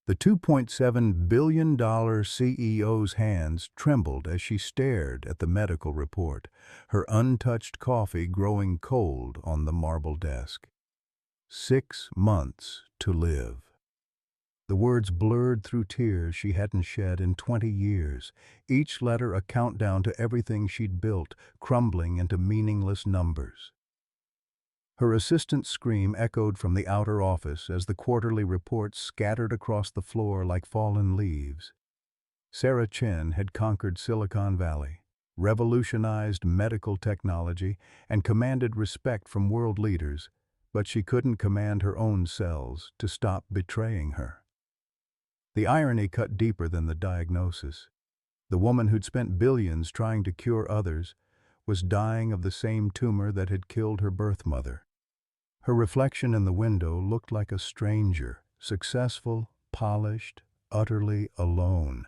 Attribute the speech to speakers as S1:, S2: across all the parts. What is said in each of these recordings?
S1: The $2.7 billion CEO's hands trembled as she stared at the medical report, her untouched coffee growing cold on the marble desk. 6 months to live. The words blurred through tears she hadn't shed in 20 years, each letter a countdown to everything she'd built, crumbling into meaningless numbers. Her assistant's scream echoed from the outer office as the quarterly reports scattered across the floor like fallen leaves. Sarah Chen had conquered Silicon Valley, revolutionized medical technology, and commanded respect from world leaders, but she couldn't command her own cells to stop betraying her. The irony cut deeper than the diagnosis. The woman who'd spent billions trying to cure others was dying of the same tumor that had killed her birth mother. Her reflection in the window looked like a stranger, successful, polished, utterly alone.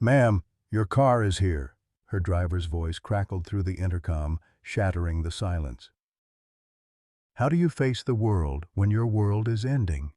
S1: "Ma'am, your car is here," her driver's voice crackled through the intercom, shattering the silence. How do you face the world when your world is ending?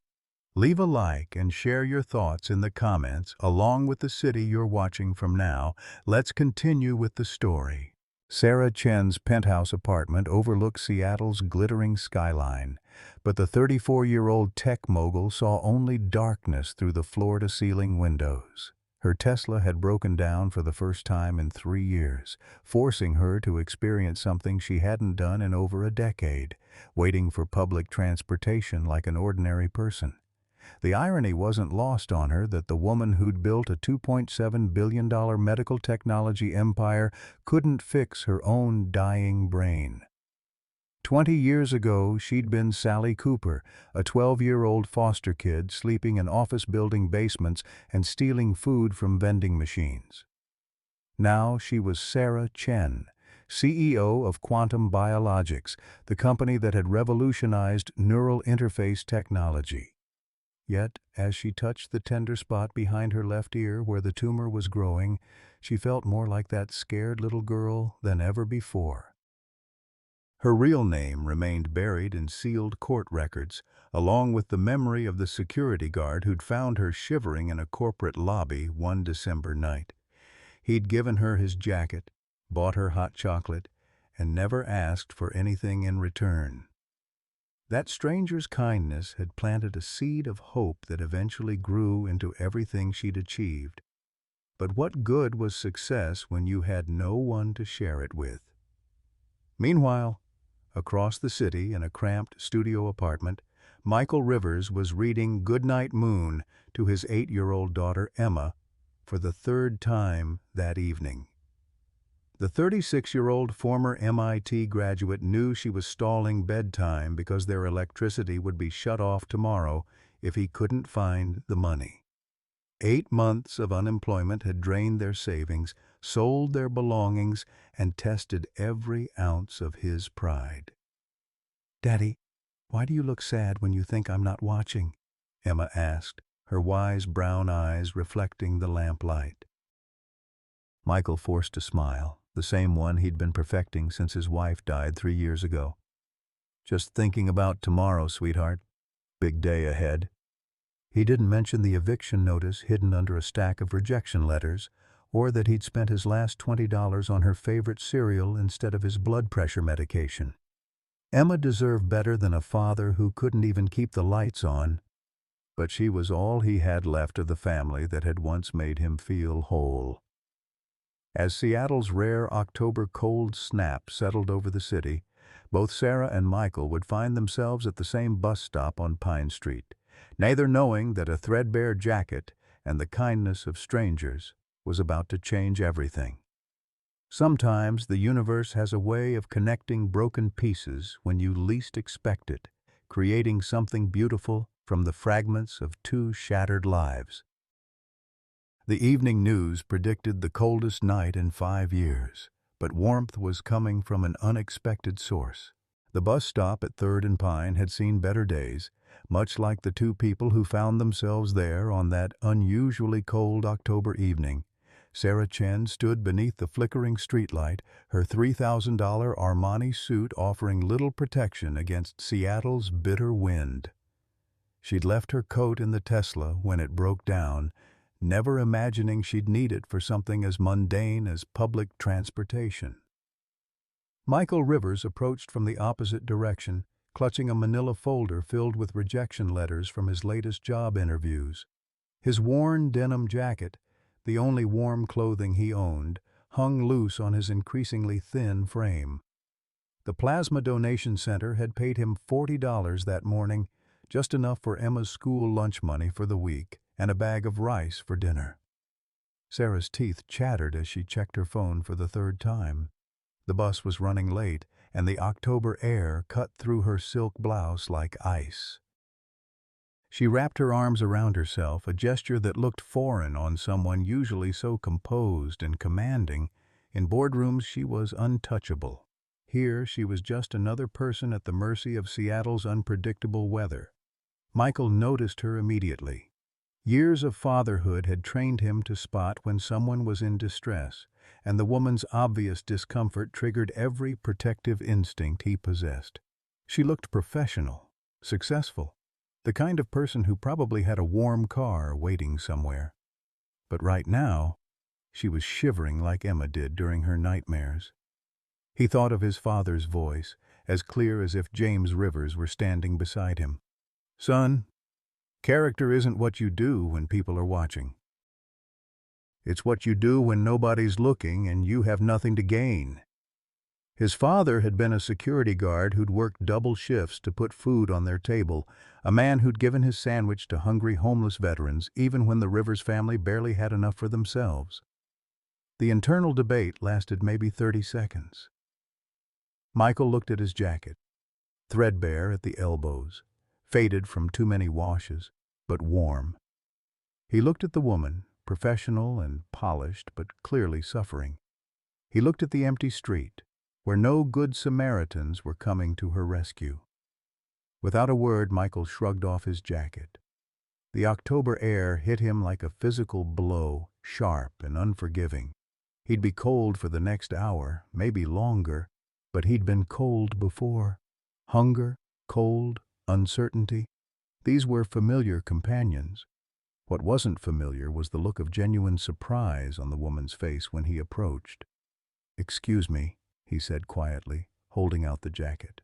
S1: Leave a like and share your thoughts in the comments along with the city you're watching from now. Let's continue with the story. Sarah Chen's penthouse apartment overlooked Seattle's glittering skyline, but the 34-year-old tech mogul saw only darkness through the floor-to-ceiling windows. Her Tesla had broken down for the first time in 3 years, forcing her to experience something she hadn't done in over a decade, waiting for public transportation like an ordinary person. The irony wasn't lost on her that the woman who'd built a $2.7 billion medical technology empire couldn't fix her own dying brain. 20 years ago, she'd been Sally Cooper, a 12-year-old foster kid sleeping in office building basements and stealing food from vending machines. Now she was Sarah Chen, CEO of Quantum Biologics, the company that had revolutionized neural interface technology. Yet, as she touched the tender spot behind her left ear where the tumor was growing, she felt more like that scared little girl than ever before. Her real name remained buried in sealed court records, along with the memory of the security guard who'd found her shivering in a corporate lobby one December night. He'd given her his jacket, bought her hot chocolate, and never asked for anything in return. That stranger's kindness had planted a seed of hope that eventually grew into everything she'd achieved. But what good was success when you had no one to share it with? Meanwhile, across the city in a cramped studio apartment, Michael Rivers was reading Goodnight Moon to his 8-year-old daughter Emma for the 3rd time that evening. The 36-year-old former MIT graduate knew she was stalling bedtime because their electricity would be shut off tomorrow if he couldn't find the money. 8 months of unemployment had drained their savings, sold their belongings, and tested every ounce of his pride. "Daddy, why do you look sad when you think I'm not watching?" Emma asked, her wise brown eyes reflecting the lamplight. Michael forced a smile, the same one he'd been perfecting since his wife died 3 years ago. "Just thinking about tomorrow, sweetheart. Big day ahead." He didn't mention the eviction notice hidden under a stack of rejection letters, or that he'd spent his last $20 on her favorite cereal instead of his blood pressure medication. Emma deserved better than a father who couldn't even keep the lights on, but she was all he had left of the family that had once made him feel whole. As Seattle's rare October cold snap settled over the city, both Sarah and Michael would find themselves at the same bus stop on Pine Street, neither knowing that a threadbare jacket and the kindness of strangers was about to change everything. Sometimes the universe has a way of connecting broken pieces when you least expect it, creating something beautiful from the fragments of 2 shattered lives. The evening news predicted the coldest night in 5 years, but warmth was coming from an unexpected source. The bus stop at 3rd and Pine had seen better days, much like the 2 people who found themselves there on that unusually cold October evening. Sarah Chen stood beneath the flickering streetlight, her $3,000 Armani suit offering little protection against Seattle's bitter wind. She'd left her coat in the Tesla when it broke down, never imagining she'd need it for something as mundane as public transportation. Michael Rivers approached from the opposite direction, clutching a manila folder filled with rejection letters from his latest job interviews. His worn denim jacket, the only warm clothing he owned, hung loose on his increasingly thin frame. The Plasma Donation Center had paid him $40 that morning, just enough for Emma's school lunch money for the week and a bag of rice for dinner. Sarah's teeth chattered as she checked her phone for the third time. The bus was running late, and the October air cut through her silk blouse like ice. She wrapped her arms around herself, a gesture that looked foreign on someone usually so composed and commanding. In boardrooms she was untouchable. Here she was just another person at the mercy of Seattle's unpredictable weather. Michael noticed her immediately. Years of fatherhood had trained him to spot when someone was in distress, and the woman's obvious discomfort triggered every protective instinct he possessed. She looked professional, successful, the kind of person who probably had a warm car waiting somewhere. But right now, she was shivering like Emma did during her nightmares. He thought of his father's voice, as clear as if James Rivers were standing beside him. "Son, character isn't what you do when people are watching. It's what you do when nobody's looking and you have nothing to gain." His father had been a security guard who'd worked double shifts to put food on their table, a man who'd given his sandwich to hungry homeless veterans even when the Rivers family barely had enough for themselves. The internal debate lasted maybe 30 seconds. Michael looked at his jacket, threadbare at the elbows, faded from too many washes, but warm. He looked at the woman, professional and polished, but clearly suffering. He looked at the empty street, where no good Samaritans were coming to her rescue. Without a word, Michael shrugged off his jacket. The October air hit him like a physical blow, sharp and unforgiving. He'd be cold for the next hour, maybe longer, but he'd been cold before. Hunger, cold, uncertainty. These were familiar companions. What wasn't familiar was the look of genuine surprise on the woman's face when he approached. "Excuse me," he said quietly, holding out the jacket.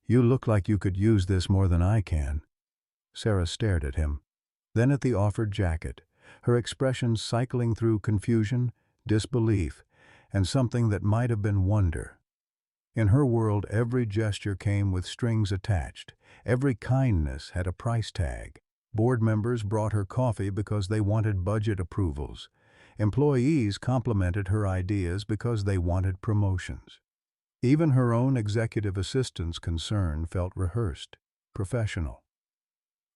S1: "You look like you could use this more than I can." Sarah stared at him, then at the offered jacket, her expression cycling through confusion, disbelief, and something that might have been wonder. In her world, every gesture came with strings attached. Every kindness had a price tag. Board members brought her coffee because they wanted budget approvals. Employees complimented her ideas because they wanted promotions. Even her own executive assistant's concern felt rehearsed, professional.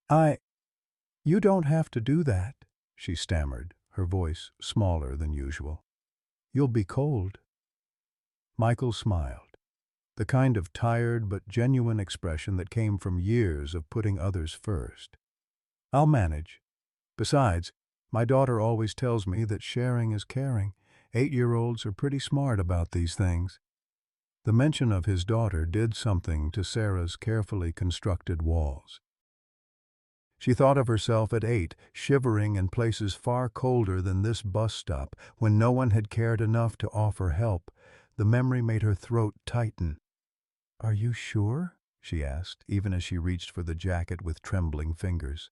S1: You don't have to do that," she stammered, her voice smaller than usual. "You'll be cold." Michael smiled, the kind of tired but genuine expression that came from years of putting others first. "I'll manage. Besides, my daughter always tells me that sharing is caring. 8-year-olds are pretty smart about these things." The mention of his daughter did something to Sarah's carefully constructed walls. She thought of herself at 8, shivering in places far colder than this bus stop, when no one had cared enough to offer help. The memory made her throat tighten. "Are you sure?" she asked, even as she reached for the jacket with trembling fingers.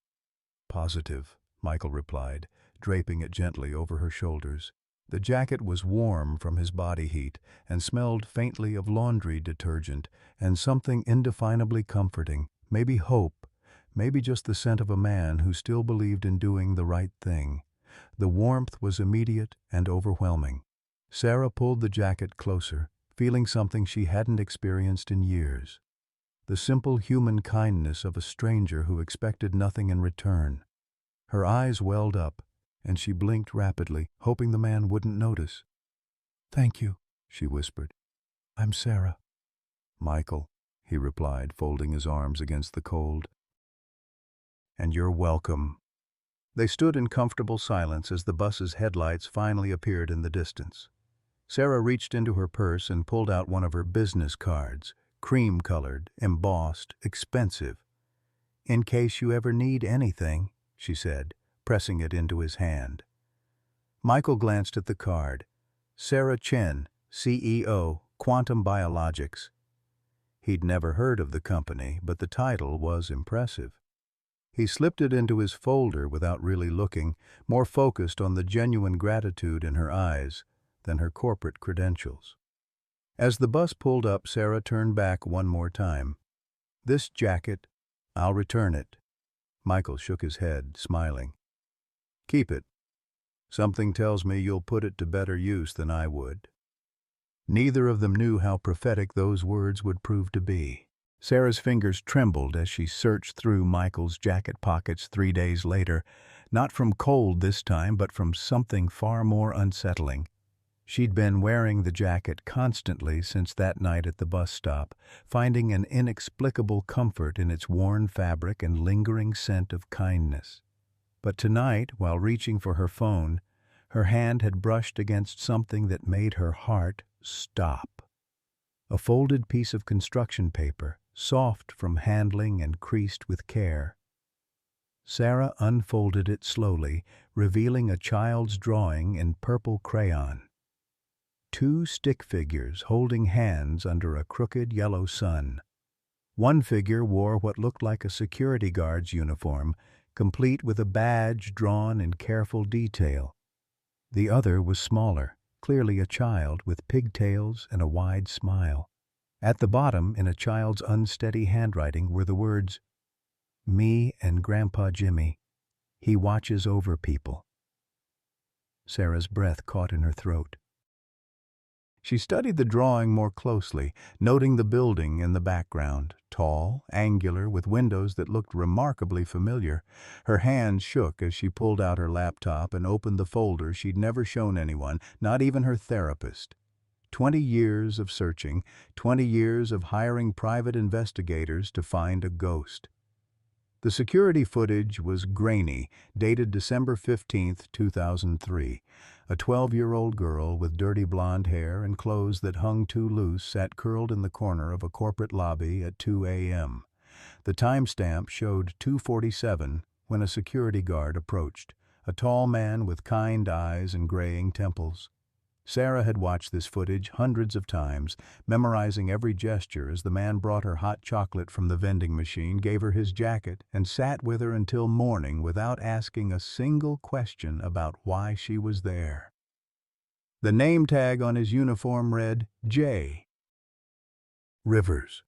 S1: "Positive," Michael replied, draping it gently over her shoulders. The jacket was warm from his body heat and smelled faintly of laundry detergent and something indefinably comforting, maybe hope, maybe just the scent of a man who still believed in doing the right thing. The warmth was immediate and overwhelming. Sarah pulled the jacket closer, feeling something she hadn't experienced in years. The simple human kindness of a stranger who expected nothing in return. Her eyes welled up, and she blinked rapidly, hoping the man wouldn't notice. "Thank you," she whispered. "I'm Sarah." "Michael," he replied, folding his arms against the cold. "And you're welcome." They stood in comfortable silence as the bus's headlights finally appeared in the distance. Sarah reached into her purse and pulled out one of her business cards, cream-colored, embossed, expensive. "In case you ever need anything," she said, pressing it into his hand. Michael glanced at the card. Sarah Chen, CEO, Quantum Biologics. He'd never heard of the company, but the title was impressive. He slipped it into his folder without really looking, more focused on the genuine gratitude in her eyes than her corporate credentials. As the bus pulled up, Sarah turned back one more time. "This jacket, I'll return it." Michael shook his head, smiling. "Keep it. Something tells me you'll put it to better use than I would." Neither of them knew how prophetic those words would prove to be. Sarah's fingers trembled as she searched through Michael's jacket pockets 3 days later, not from cold this time, but from something far more unsettling. She'd been wearing the jacket constantly since that night at the bus stop, finding an inexplicable comfort in its worn fabric and lingering scent of kindness. But tonight, while reaching for her phone, her hand had brushed against something that made her heart stop. A folded piece of construction paper, soft from handling and creased with care. Sarah unfolded it slowly, revealing a child's drawing in purple crayon. 2 stick figures holding hands under a crooked yellow sun. One figure wore what looked like a security guard's uniform, complete with a badge drawn in careful detail. The other was smaller, clearly a child with pigtails and a wide smile. At the bottom, in a child's unsteady handwriting, were the words, "Me and Grandpa Jimmy. He watches over people." Sarah's breath caught in her throat. She studied the drawing more closely, noting the building in the background, tall, angular, with windows that looked remarkably familiar. Her hand shook as she pulled out her laptop and opened the folder she'd never shown anyone, not even her therapist. 20 years of searching, 20 years of hiring private investigators to find a ghost. The security footage was grainy, dated December 15, 2003. A 12-year-old girl with dirty blonde hair and clothes that hung too loose sat curled in the corner of a corporate lobby at 2 a.m. The timestamp showed 2:47 when a security guard approached, a tall man with kind eyes and graying temples. Sarah had watched this footage hundreds of times, memorizing every gesture as the man brought her hot chocolate from the vending machine, gave her his jacket, and sat with her until morning without asking a single question about why she was there. The name tag on his uniform read J. Rivers.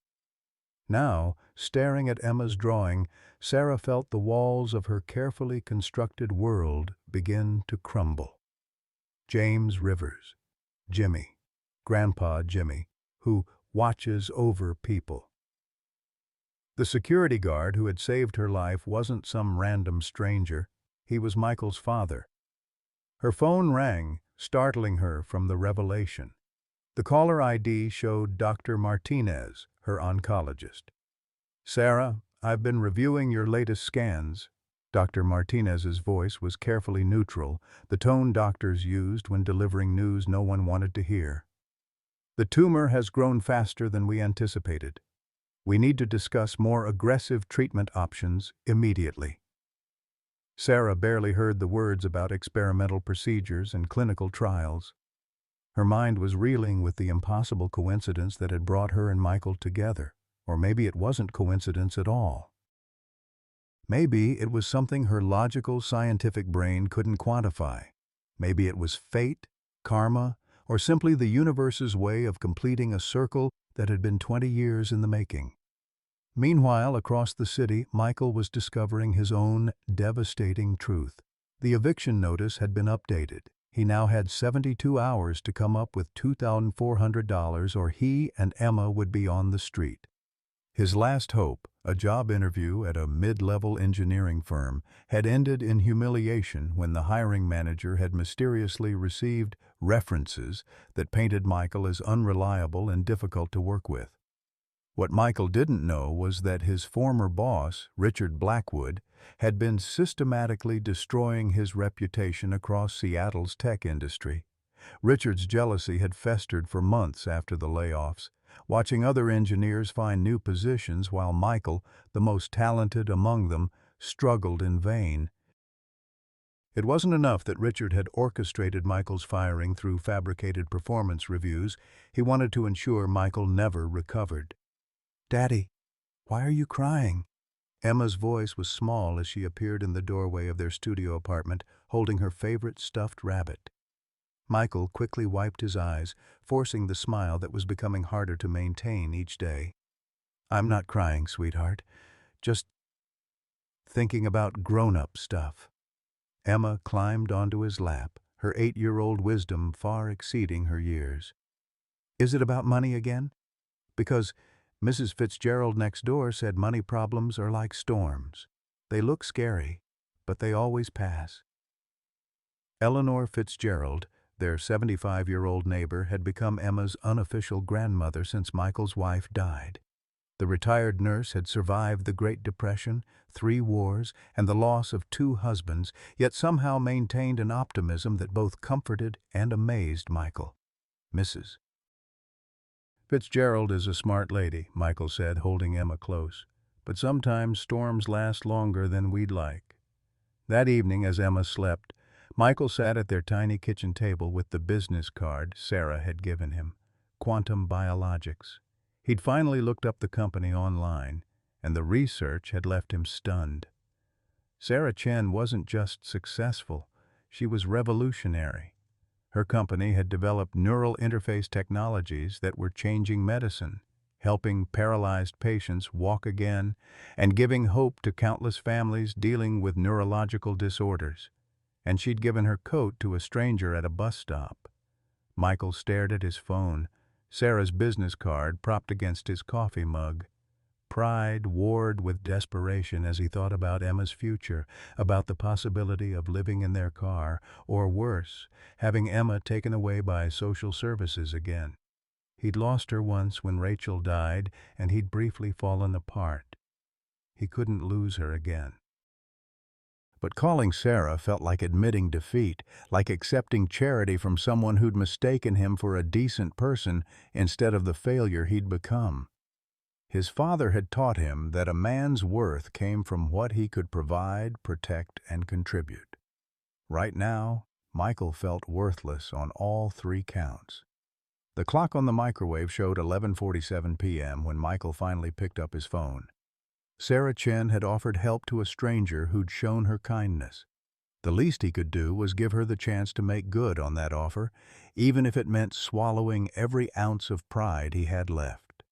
S1: Now, staring at Emma's drawing, Sarah felt the walls of her carefully constructed world begin to crumble. James Rivers, Jimmy, Grandpa Jimmy, who watches over people. The security guard who had saved her life wasn't some random stranger. He was Michael's father. Her phone rang, startling her from the revelation. The caller ID showed Dr. Martinez, her oncologist. "Sarah, I've been reviewing your latest scans." Dr. Martinez's voice was carefully neutral, the tone doctors used when delivering news no one wanted to hear. "The tumor has grown faster than we anticipated. We need to discuss more aggressive treatment options immediately." Sarah barely heard the words about experimental procedures and clinical trials. Her mind was reeling with the impossible coincidence that had brought her and Michael together. Or maybe it wasn't coincidence at all. Maybe it was something her logical, scientific brain couldn't quantify. Maybe it was fate, karma, or simply the universe's way of completing a circle that had been 20 years in the making. Meanwhile, across the city, Michael was discovering his own devastating truth. The eviction notice had been updated. He now had 72 hours to come up with $2,400 or he and Emma would be on the street. His last hope, a job interview at a mid-level engineering firm, had ended in humiliation when the hiring manager had mysteriously received references that painted Michael as unreliable and difficult to work with. What Michael didn't know was that his former boss, Richard Blackwood, had been systematically destroying his reputation across Seattle's tech industry. Richard's jealousy had festered for months after the layoffs, watching other engineers find new positions while Michael, the most talented among them, struggled in vain. It wasn't enough that Richard had orchestrated Michael's firing through fabricated performance reviews. He wanted to ensure Michael never recovered. "Daddy, why are you crying?" Emma's voice was small as she appeared in the doorway of their studio apartment, holding her favorite stuffed rabbit. Michael quickly wiped his eyes, forcing the smile that was becoming harder to maintain each day. "I'm not crying, sweetheart. Just thinking about grown-up stuff." Emma climbed onto his lap, her 8-year-old wisdom far exceeding her years. "Is it about money again? Because Mrs. Fitzgerald next door said money problems are like storms. They look scary, but they always pass." Eleanor Fitzgerald, their 75-year-old neighbor, had become Emma's unofficial grandmother since Michael's wife died. The retired nurse had survived the Great Depression, 3 wars, and the loss of 2 husbands, yet somehow maintained an optimism that both comforted and amazed Michael. "Mrs. Fitzgerald is a smart lady," Michael said, holding Emma close. "But sometimes storms last longer than we'd like." That evening, as Emma slept, Michael sat at their tiny kitchen table with the business card Sarah had given him, Quantum Biologics. He'd finally looked up the company online, and the research had left him stunned. Sarah Chen wasn't just successful, she was revolutionary. Her company had developed neural interface technologies that were changing medicine, helping paralyzed patients walk again, and giving hope to countless families dealing with neurological disorders. And she'd given her coat to a stranger at a bus stop. Michael stared at his phone, Sarah's business card propped against his coffee mug. Pride warred with desperation as he thought about Emma's future, about the possibility of living in their car, or worse, having Emma taken away by social services again. He'd lost her once when Rachel died, and he'd briefly fallen apart. He couldn't lose her again. But calling Sarah felt like admitting defeat, like accepting charity from someone who'd mistaken him for a decent person instead of the failure he'd become. His father had taught him that a man's worth came from what he could provide, protect, and contribute. Right now, Michael felt worthless on all 3 counts. The clock on the microwave showed 11:47 p.m. when Michael finally picked up his phone. Sarah Chen had offered help to a stranger who'd shown her kindness. The least he could do was give her the chance to make good on that offer, even if it meant swallowing every ounce of pride he had left.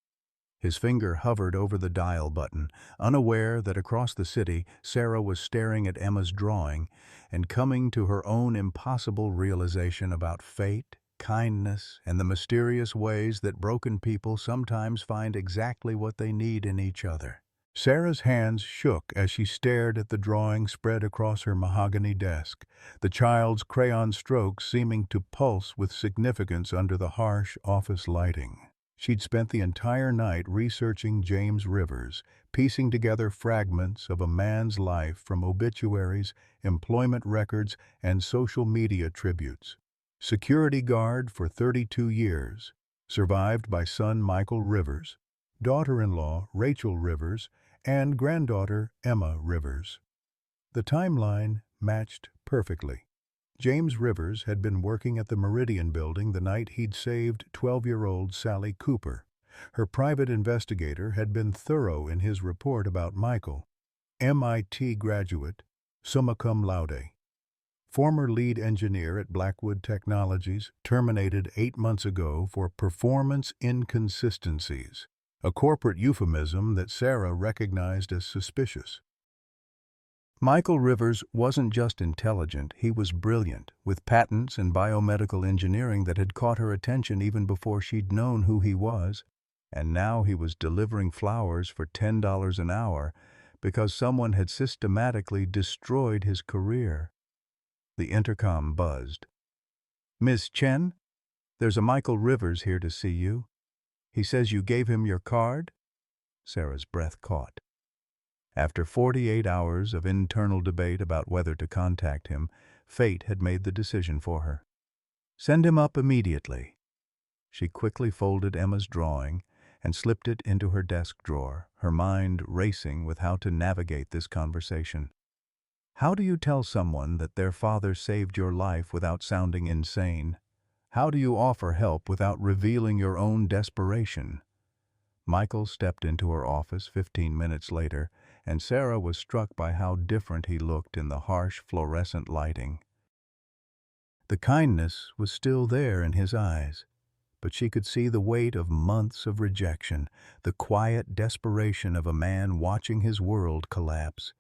S1: His finger hovered over the dial button, unaware that across the city Sarah was staring at Emma's drawing and coming to her own impossible realization about fate, kindness, and the mysterious ways that broken people sometimes find exactly what they need in each other. Sarah's hands shook as she stared at the drawing spread across her mahogany desk, the child's crayon strokes seeming to pulse with significance under the harsh office lighting. She'd spent the entire night researching James Rivers, piecing together fragments of a man's life from obituaries, employment records, and social media tributes. Security guard for 32 years, survived by son Michael Rivers, daughter-in-law Rachel Rivers, and granddaughter Emma Rivers. The timeline matched perfectly. James Rivers had been working at the Meridian building the night he'd saved 12-year-old Sally Cooper. Her private investigator had been thorough in his report about Michael, MIT graduate, summa cum laude. Former lead engineer at Blackwood Technologies, terminated 8 months ago for performance inconsistencies, a corporate euphemism that Sarah recognized as suspicious. Michael Rivers wasn't just intelligent, he was brilliant, with patents and biomedical engineering that had caught her attention even before she'd known who he was. And now he was delivering flowers for $10 an hour because someone had systematically destroyed his career. The intercom buzzed. "Miss Chen, there's a Michael Rivers here to see you. He says you gave him your card?" Sarah's breath caught. After 48 hours of internal debate about whether to contact him, fate had made the decision for her. "Send him up immediately." She quickly folded Emma's drawing, and slipped it into her desk drawer, her mind racing with how to navigate this conversation. How do you tell someone that their father saved your life without sounding insane? How do you offer help without revealing your own desperation? Michael stepped into her office 15 minutes later, and Sarah was struck by how different he looked in the harsh fluorescent lighting. The kindness was still there in his eyes, but she could see the weight of months of rejection, the quiet desperation of a man watching his world collapse.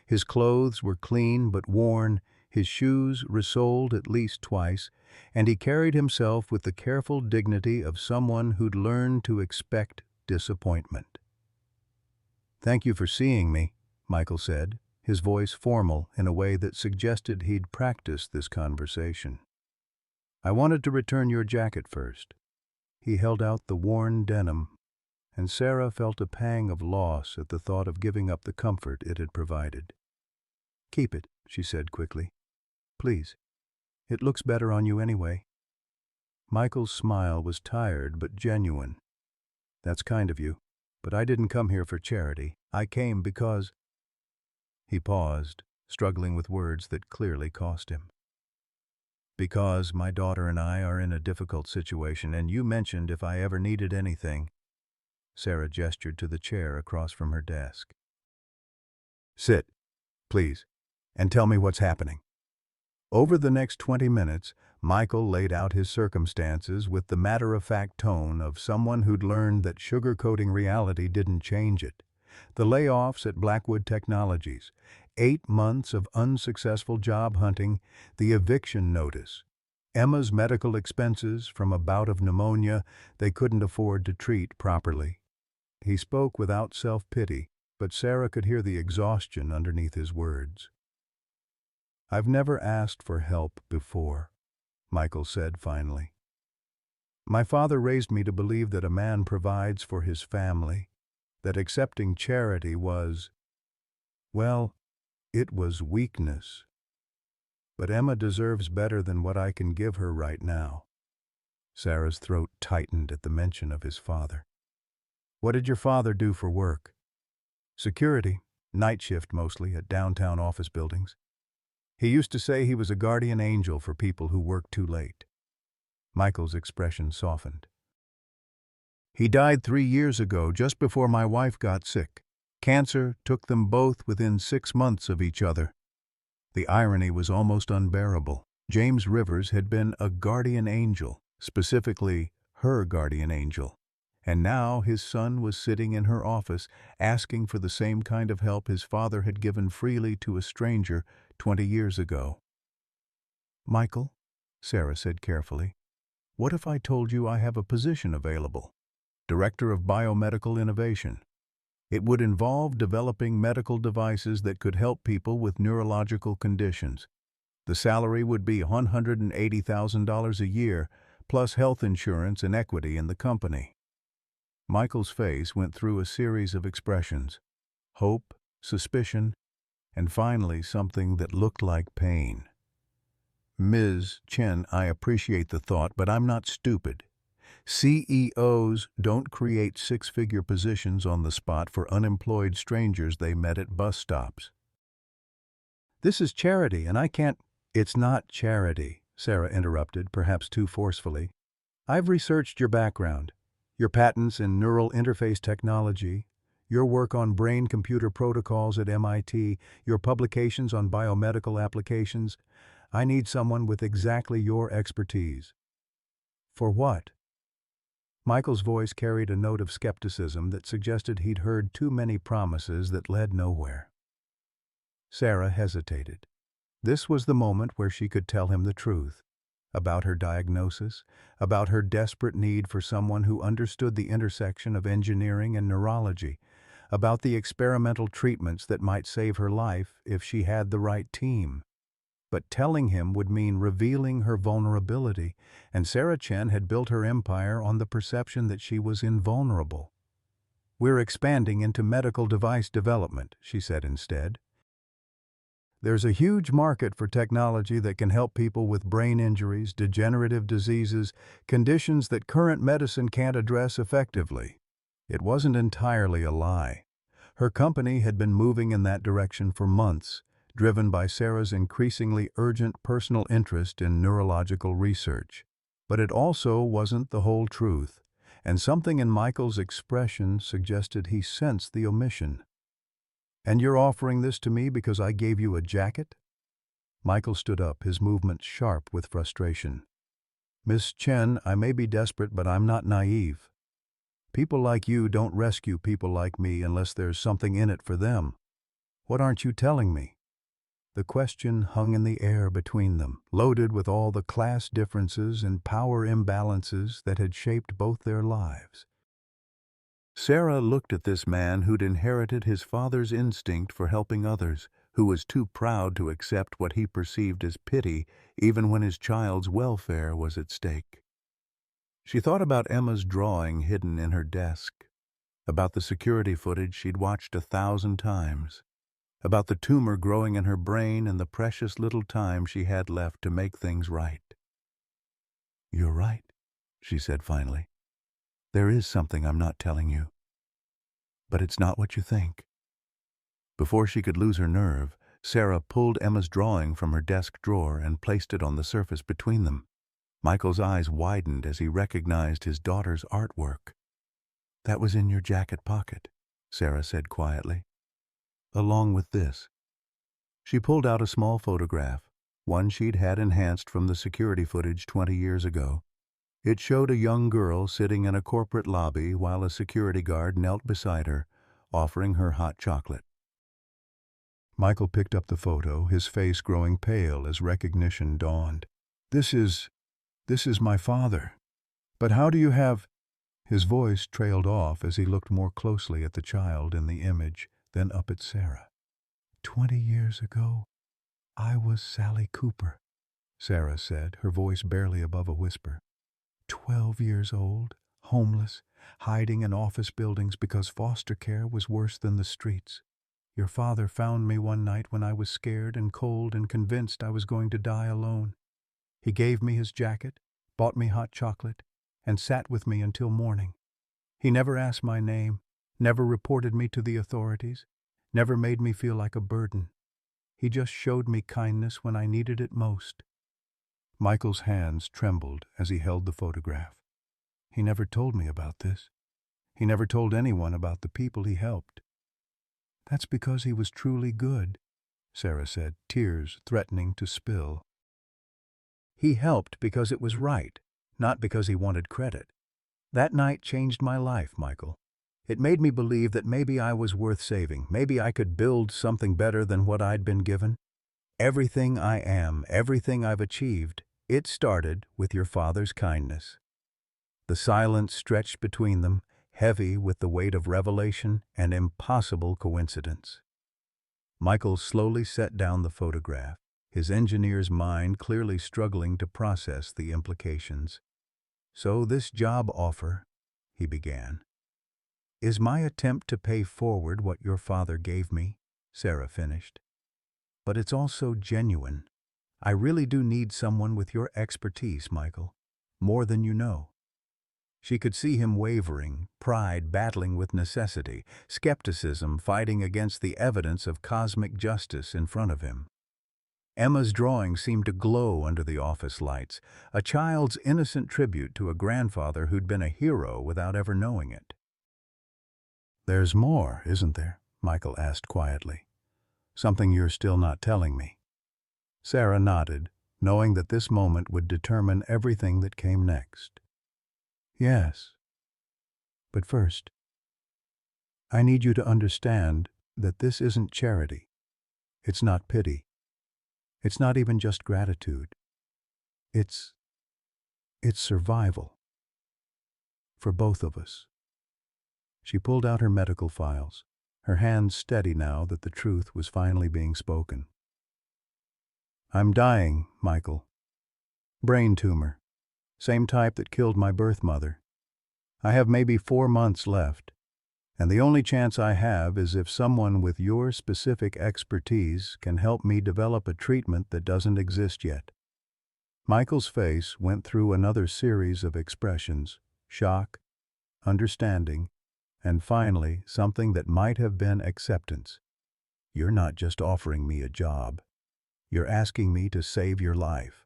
S1: His clothes were clean but worn, his shoes resoled at least twice, and he carried himself with the careful dignity of someone who'd learned to expect disappointment. "Thank you for seeing me," Michael said, his voice formal in a way that suggested he'd practiced this conversation. "I wanted to return your jacket first." He held out the worn denim, and Sarah felt a pang of loss at the thought of giving up the comfort it had provided. "Keep it," she said quickly. "Please. It looks better on you anyway." Michael's smile was tired but genuine. "That's kind of you, but I didn't come here for charity. I came because—" He paused, struggling with words that clearly cost him. "Because my daughter and I are in a difficult situation, and you mentioned if I ever needed anything." Sarah gestured to the chair across from her desk. "Sit, please, and tell me what's happening." Over the next 20 minutes, Michael laid out his circumstances with the matter-of-fact tone of someone who'd learned that sugarcoating reality didn't change it. The layoffs at Blackwood Technologies, 8 months of unsuccessful job hunting, the eviction notice, Emma's medical expenses from a bout of pneumonia they couldn't afford to treat properly. He spoke without self-pity, but Sarah could hear the exhaustion underneath his words. "I've never asked for help before," Michael said finally. "My father raised me to believe that a man provides for his family, that accepting charity was, well, it was weakness. But Emma deserves better than what I can give her right now." Sarah's throat tightened at the mention of his father. "What did your father do for work?" "Security, night shift mostly, at downtown office buildings. He used to say he was a guardian angel for people who worked too late." Michael's expression softened. "He died 3 years ago, just before my wife got sick. Cancer took them both within 6 months of each other." The irony was almost unbearable. James Rivers had been a guardian angel, specifically her guardian angel. And now his son was sitting in her office asking for the same kind of help his father had given freely to a stranger 20 years ago. "Michael," Sarah said carefully, "what if I told you I have a position available? Director of Biomedical Innovation. It would involve developing medical devices that could help people with neurological conditions. The salary would be $180,000 a year, plus health insurance and equity in the company." Michael's face went through a series of expressions: hope, suspicion, and finally something that looked like pain. "Ms. Chen, I appreciate the thought, but I'm not stupid. CEOs don't create 6-figure positions on the spot for unemployed strangers they met at bus stops." "This is charity, and I can't—" "It's not charity," Sarah interrupted, perhaps too forcefully. "I've researched your background, your patents in neural interface technology, your work on brain-computer protocols at MIT, your publications on biomedical applications. I need someone with exactly your expertise." "For what?" Michael's voice carried a note of skepticism that suggested he'd heard too many promises that led nowhere. Sarah hesitated. This was the moment where she could tell him the truth. About her diagnosis, about her desperate need for someone who understood the intersection of engineering and neurology, about the experimental treatments that might save her life if she had the right team. But telling him would mean revealing her vulnerability, and Sarah Chen had built her empire on the perception that she was invulnerable. "We're expanding into medical device development," she said instead. "There's a huge market for technology that can help people with brain injuries, degenerative diseases, conditions that current medicine can't address effectively. It wasn't entirely a lie. Her company had been moving in that direction for months, driven by Sarah's increasingly urgent personal interest in neurological research. But it also wasn't the whole truth, and something in Michael's expression suggested he sensed the omission. "And you're offering this to me because I gave you a jacket?" Michael stood up, his movements sharp with frustration. "Miss Chen, I may be desperate, but I'm not naive. People like you don't rescue people like me unless there's something in it for them. What aren't you telling me?" The question hung in the air between them, loaded with all the class differences and power imbalances that had shaped both their lives. Sarah looked at this man who'd inherited his father's instinct for helping others, who was too proud to accept what he perceived as pity even when his child's welfare was at stake. She thought about Emma's drawing hidden in her desk, about the security footage she'd watched 1,000 times, about the tumor growing in her brain and the precious little time she had left to make things right. "You're right," she said finally. "There is something I'm not telling you. But it's not what you think." Before she could lose her nerve, Sarah pulled Emma's drawing from her desk drawer and placed it on the surface between them. Michael's eyes widened as he recognized his daughter's artwork. "That was in your jacket pocket," Sarah said quietly. "Along with this." She pulled out a small photograph, one she'd had enhanced from the security footage 20 years ago. It showed a young girl sitting in a corporate lobby while a security guard knelt beside her, offering her hot chocolate. Michael picked up the photo, his face growing pale as recognition dawned. This is my father. But how do you have—" His voice trailed off as he looked more closely at the child in the image, then up at Sarah. 20 years ago, I was Sally Cooper," Sarah said, her voice barely above a whisper. 12 years old, homeless, hiding in office buildings because foster care was worse than the streets. Your father found me one night when I was scared and cold and convinced I was going to die alone. He gave me his jacket, bought me hot chocolate, and sat with me until morning. He never asked my name, never reported me to the authorities, never made me feel like a burden. He just showed me kindness when I needed it most." Michael's hands trembled as he held the photograph. "He never told me about this. He never told anyone about the people he helped." "That's because he was truly good," Sarah said, tears threatening to spill. "He helped because it was right, not because he wanted credit. That night changed my life, Michael. It made me believe that maybe I was worth saving, maybe I could build something better than what I'd been given. Everything I am, everything I've achieved, it started with your father's kindness." The silence stretched between them, heavy with the weight of revelation and impossible coincidence. Michael slowly set down the photograph, his engineer's mind clearly struggling to process the implications. "So this job offer," he began, "is my attempt to pay forward what your father gave me," Sarah finished. "But it's also genuine. I really do need someone with your expertise, Michael, more than you know." She could see him wavering, pride battling with necessity, skepticism fighting against the evidence of cosmic justice in front of him. Emma's drawing seemed to glow under the office lights, a child's innocent tribute to a grandfather who'd been a hero without ever knowing it. "There's more, isn't there?" Michael asked quietly. "Something you're still not telling me." Sarah nodded, knowing that this moment would determine everything that came next. "Yes. But first, I need you to understand that this isn't charity. It's not pity. It's not even just gratitude. It's survival. For both of us." She pulled out her medical files, her hands steady now that the truth was finally being spoken. "I'm dying, Michael. Brain tumor. Same type that killed my birth mother. I have maybe 4 months left, and the only chance I have is if someone with your specific expertise can help me develop a treatment that doesn't exist yet." Michael's face went through another series of expressions: shock, understanding, And finally, something that might have been acceptance. You're not just offering me a job. You're asking me to save your life.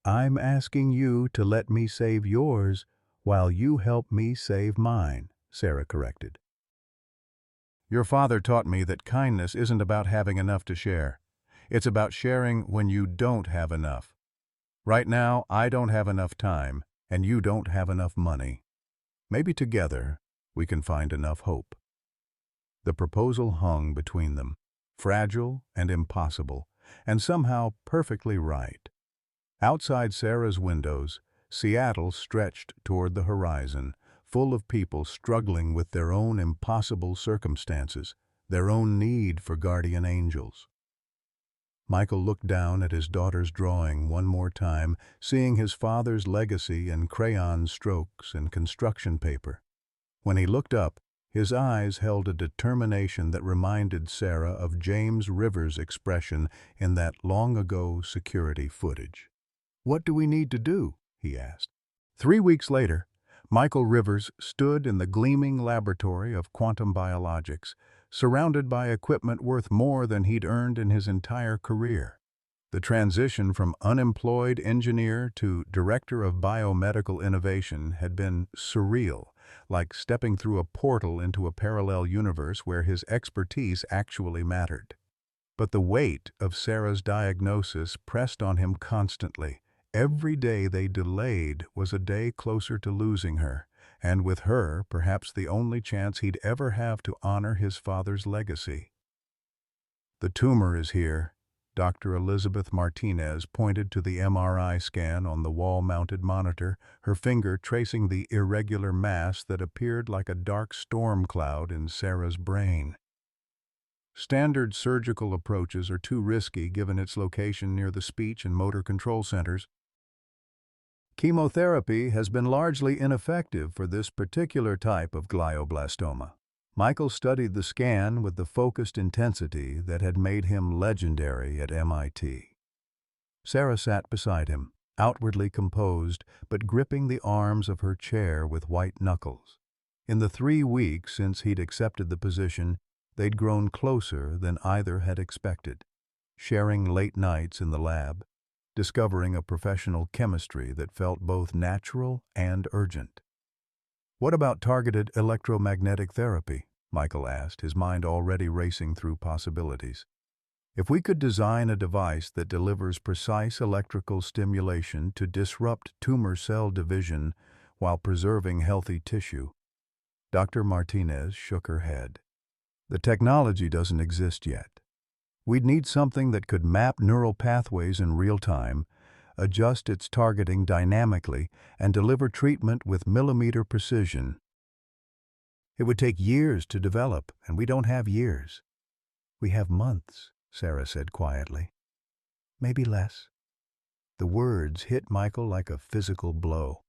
S1: I'm asking you to let me save yours while you help me save mine, Sarah corrected. Your father taught me that kindness isn't about having enough to share. It's about sharing when you don't have enough. Right now, I don't have enough time, and you don't have enough money. Maybe together, we can find enough hope. The proposal hung between them, fragile and impossible, and somehow perfectly right. Outside Sarah's windows, Seattle stretched toward the horizon, full of people struggling with their own impossible circumstances, their own need for guardian angels. Michael looked down at his daughter's drawing one more time, seeing his father's legacy in crayon strokes and construction paper. When he looked up, his eyes held a determination that reminded Sarah of James Rivers' expression in that long-ago security footage. "What do we need to do?" he asked. 3 weeks later, Michael Rivers stood in the gleaming laboratory of quantum biologics, surrounded by equipment worth more than he'd earned in his entire career. The transition from unemployed engineer to director of biomedical innovation had been surreal, like stepping through a portal into a parallel universe where his expertise actually mattered. But the weight of Sarah's diagnosis pressed on him constantly. Every day they delayed was a day closer to losing her, and with her, perhaps the only chance he'd ever have to honor his father's legacy. "The tumor is here." Dr. Elizabeth Martinez pointed to the MRI scan on the wall-mounted monitor, her finger tracing the irregular mass that appeared like a dark storm cloud in Sarah's brain. "Standard surgical approaches are too risky given its location near the speech and motor control centers. Chemotherapy has been largely ineffective for this particular type of glioblastoma." Michael studied the scan with the focused intensity that had made him legendary at MIT. Sarah sat beside him, outwardly composed, but gripping the arms of her chair with white knuckles. In the 3 weeks since he'd accepted the position, they'd grown closer than either had expected, sharing late nights in the lab, discovering a professional chemistry that felt both natural and urgent. "What about targeted electromagnetic therapy?" Michael asked, his mind already racing through possibilities. "If we could design a device that delivers precise electrical stimulation to disrupt tumor cell division while preserving healthy tissue." Dr. Martinez shook her head. "The technology doesn't exist yet. We'd need something that could map neural pathways in real time, adjust its targeting dynamically, and deliver treatment with millimeter precision. It would take years to develop, and we don't have years." "We have months," Sarah said quietly. "Maybe less." The words hit Michael like a physical blow.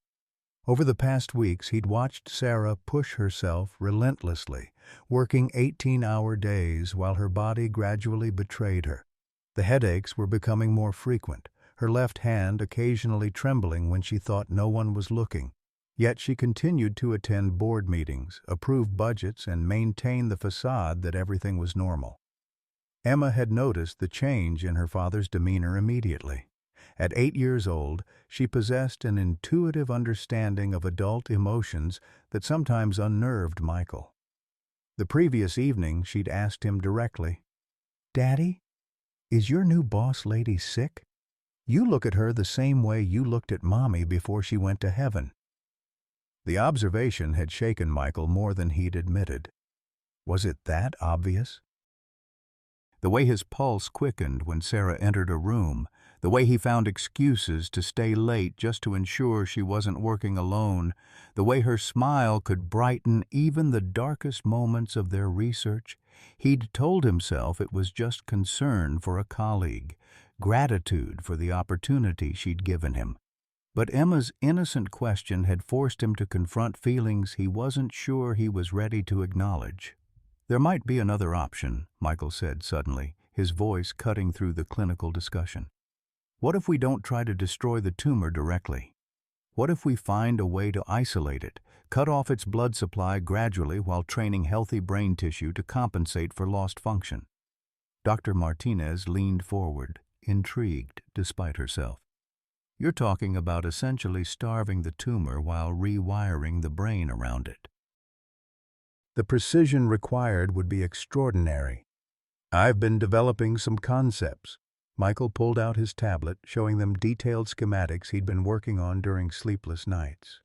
S1: Over the past weeks, he'd watched Sarah push herself relentlessly, working 18-hour days while her body gradually betrayed her. The headaches were becoming more frequent, her left hand occasionally trembling when she thought no one was looking. Yet she continued to attend board meetings, approve budgets, and maintain the facade that everything was normal. Emma had noticed the change in her father's demeanor immediately. At 8 years old, she possessed an intuitive understanding of adult emotions that sometimes unnerved Michael. The previous evening, she'd asked him directly, "Daddy, is your new boss lady sick? You look at her the same way you looked at Mommy before she went to heaven." The observation had shaken Michael more than he'd admitted. Was it that obvious? The way his pulse quickened when Sarah entered a room, the way he found excuses to stay late just to ensure she wasn't working alone, the way her smile could brighten even the darkest moments of their research, he'd told himself it was just concern for a colleague, gratitude for the opportunity she'd given him. But Emma's innocent question had forced him to confront feelings he wasn't sure he was ready to acknowledge. "There might be another option," Michael said suddenly, his voice cutting through the clinical discussion. "What if we don't try to destroy the tumor directly? What if we find a way to isolate it, cut off its blood supply gradually while training healthy brain tissue to compensate for lost function. Dr. Martinez leaned forward, intrigued despite herself. You're talking about essentially starving the tumor while rewiring the brain around it. The precision required would be extraordinary. I've been developing some concepts. Michael pulled out his tablet, showing them detailed schematics he'd been working on during sleepless nights.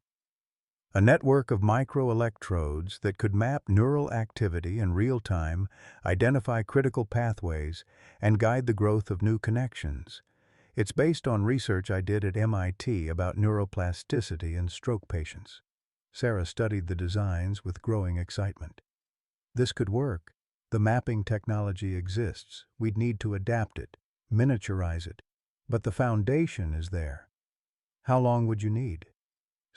S1: A network of microelectrodes that could map neural activity in real time, identify critical pathways, and guide the growth of new connections. It's based on research I did at MIT about neuroplasticity in stroke patients. Sarah studied the designs with growing excitement. This could work. The mapping technology exists. We'd need to adapt it, miniaturize it. But the foundation is there. How long would you need?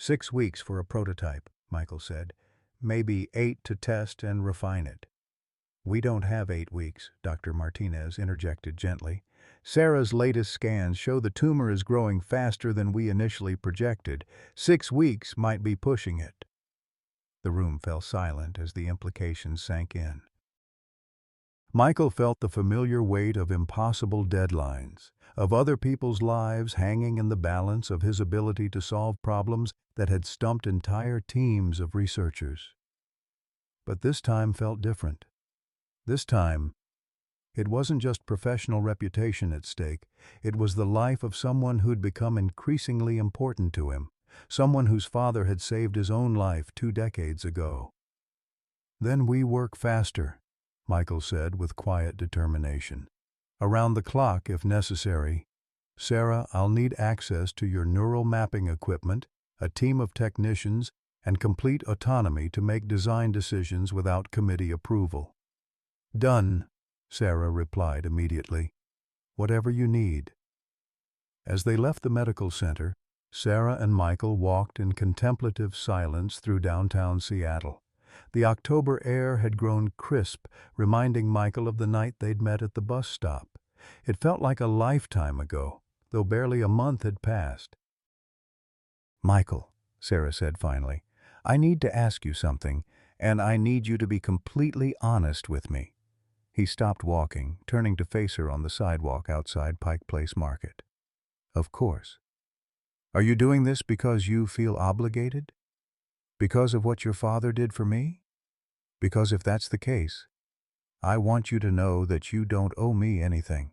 S1: 6 weeks for a prototype, Michael said. Maybe 8 to test and refine it. We don't have 8 weeks, Dr. Martinez interjected gently. Sarah's latest scans show the tumor is growing faster than we initially projected. 6 weeks might be pushing it. The room fell silent as the implications sank in. Michael felt the familiar weight of impossible deadlines, of other people's lives hanging in the balance of his ability to solve problems that had stumped entire teams of researchers. But this time felt different. This time, it wasn't just professional reputation at stake, it was the life of someone who'd become increasingly important to him, someone whose father had saved his own life 2 decades ago. Then we work faster, Michael said with quiet determination. Around the clock, if necessary. Sarah, I'll need access to your neural mapping equipment, a team of technicians, and complete autonomy to make design decisions without committee approval. Done, Sarah replied immediately. Whatever you need. As they left the medical center, Sarah and Michael walked in contemplative silence through downtown Seattle. The October air had grown crisp, reminding Michael of the night they'd met at the bus stop. It felt like a lifetime ago, though barely a month had passed. Michael, Sarah said finally, I need to ask you something, and I need you to be completely honest with me. He stopped walking, turning to face her on the sidewalk outside Pike Place Market. Of course. Are you doing this because you feel obligated? Because of what your father did for me? Because if that's the case, I want you to know that you don't owe me anything.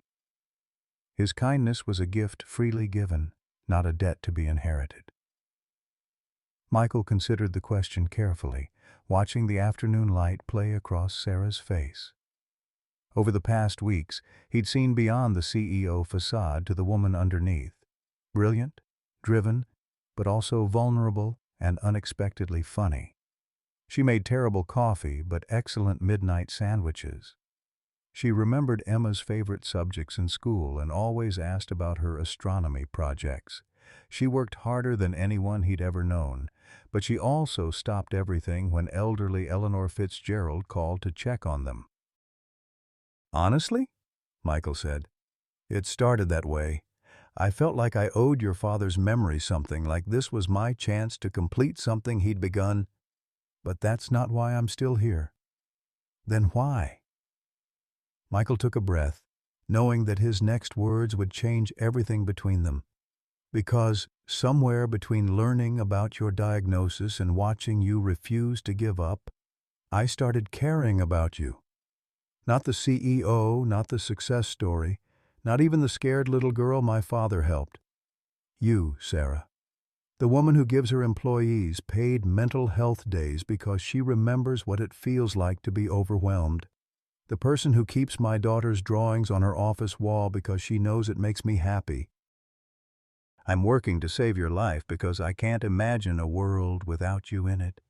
S1: His kindness was a gift freely given, not a debt to be inherited. Michael considered the question carefully, watching the afternoon light play across Sarah's face. Over the past weeks, he'd seen beyond the CEO facade to the woman underneath. Brilliant, driven, but also vulnerable and unexpectedly funny. She made terrible coffee, but excellent midnight sandwiches. She remembered Emma's favorite subjects in school and always asked about her astronomy projects. She worked harder than anyone he'd ever known, but she also stopped everything when elderly Eleanor Fitzgerald called to check on them. Honestly? Michael said. It started that way. I felt like I owed your father's memory something, like this was my chance to complete something he'd begun. But that's not why I'm still here. Then why? Michael took a breath, knowing that his next words would change everything between them. Because somewhere between learning about your diagnosis and watching you refuse to give up, I started caring about you. Not the CEO, not the success story, not even the scared little girl my father helped. You, Sarah. The woman who gives her employees paid mental health days because she remembers what it feels like to be overwhelmed. The person who keeps my daughter's drawings on her office wall because she knows it makes me happy. I'm working to save your life because I can't imagine a world without you in it.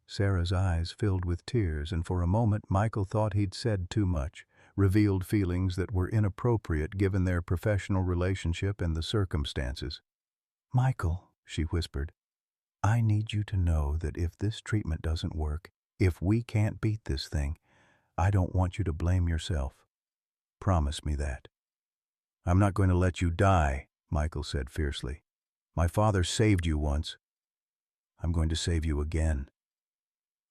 S1: Sarah's eyes filled with tears, and for a moment Michael thought he'd said too much, revealed feelings that were inappropriate given their professional relationship and the circumstances. Michael, she whispered, I need you to know that if this treatment doesn't work, if we can't beat this thing, I don't want you to blame yourself. Promise me that. I'm not going to let you die, Michael said fiercely. My father saved you once. I'm going to save you again."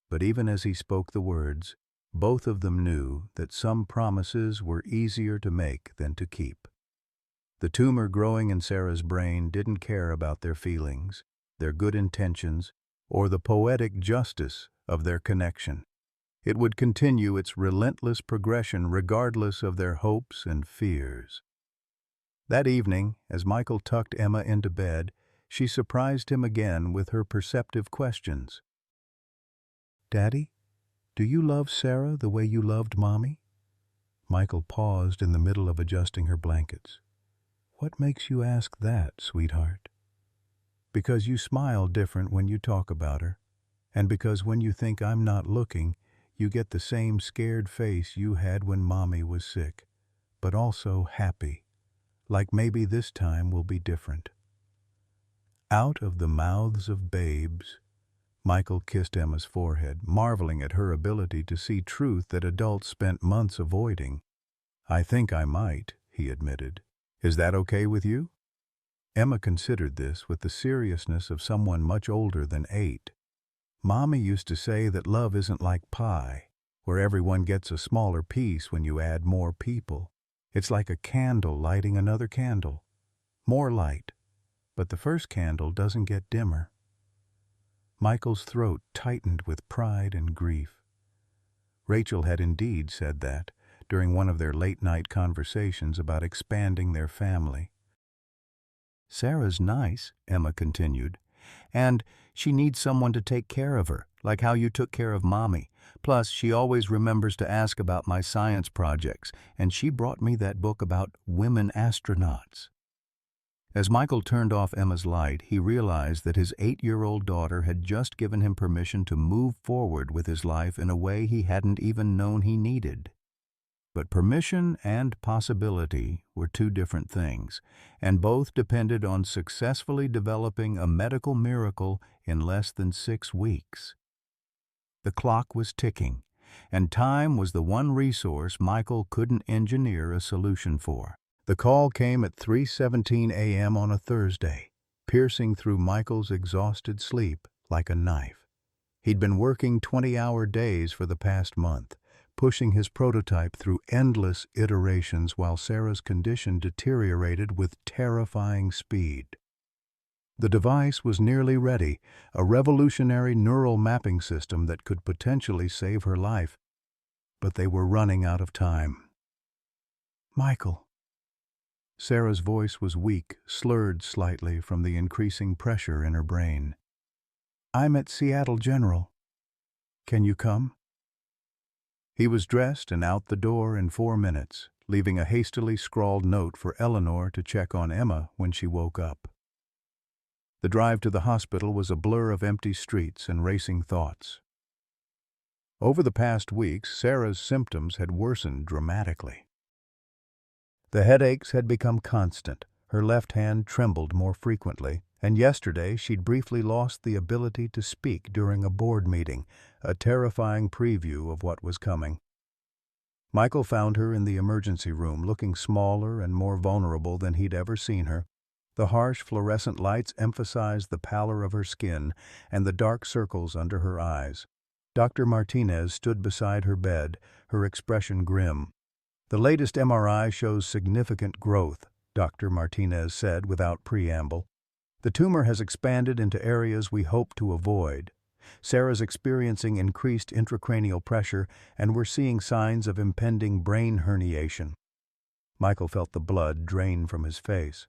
S1: But even as he spoke the words, both of them knew that some promises were easier to make than to keep. The tumor growing in Sarah's brain didn't care about their feelings, their good intentions, or the poetic justice of their connection. It would continue its relentless progression regardless of their hopes and fears. That evening, as Michael tucked Emma into bed, she surprised him again with her perceptive questions. "Daddy, do you love Sarah the way you loved Mommy?" Michael paused in the middle of adjusting her blankets. "What makes you ask that, sweetheart?" "Because you smile different when you talk about her, and because when you think I'm not looking, you get the same scared face you had when Mommy was sick, but also happy, like maybe this time will be different." Out of the mouths of babes, Michael kissed Emma's forehead, marveling at her ability to see truth that adults spent months avoiding. "I think I might," he admitted. "Is that okay with you?" Emma considered this with the seriousness of someone much older than 8. "Mommy used to say that love isn't like pie, where everyone gets a smaller piece when you add more people. It's like a candle lighting another candle. More light, but the first candle doesn't get dimmer." Michael's throat tightened with pride and grief. Rachel had indeed said that during one of their late-night conversations about expanding their family. "Sarah's nice," Emma continued, "and she needs someone to take care of her, like how you took care of Mommy. Plus, she always remembers to ask about my science projects, and she brought me that book about women astronauts." As Michael turned off Emma's light, he realized that his 8-year-old daughter had just given him permission to move forward with his life in a way he hadn't even known he needed. But permission and possibility were two different things, and both depended on successfully developing a medical miracle in less than 6 weeks. The clock was ticking, and time was the one resource Michael couldn't engineer a solution for. The call came at 3:17 a.m. on a Thursday, piercing through Michael's exhausted sleep like a knife. He'd been working 20-hour days for the past month, pushing his prototype through endless iterations while Sarah's condition deteriorated with terrifying speed. The device was nearly ready, a revolutionary neural mapping system that could potentially save her life. But they were running out of time. "Michael." Sarah's voice was weak, slurred slightly from the increasing pressure in her brain. "I'm at Seattle General. Can you come?" He was dressed and out the door in 4 minutes, leaving a hastily scrawled note for Eleanor to check on Emma when she woke up. The drive to the hospital was a blur of empty streets and racing thoughts. Over the past weeks, Sarah's symptoms had worsened dramatically. The headaches had become constant, her left hand trembled more frequently, and yesterday she'd briefly lost the ability to speak during a board meeting, a terrifying preview of what was coming. Michael found her in the emergency room, looking smaller and more vulnerable than he'd ever seen her. The harsh fluorescent lights emphasized the pallor of her skin and the dark circles under her eyes. Dr. Martinez stood beside her bed, her expression grim. "The latest MRI shows significant growth," Dr. Martinez said without preamble. "The tumor has expanded into areas we hope to avoid. Sarah's experiencing increased intracranial pressure, and we're seeing signs of impending brain herniation." Michael felt the blood drain from his face.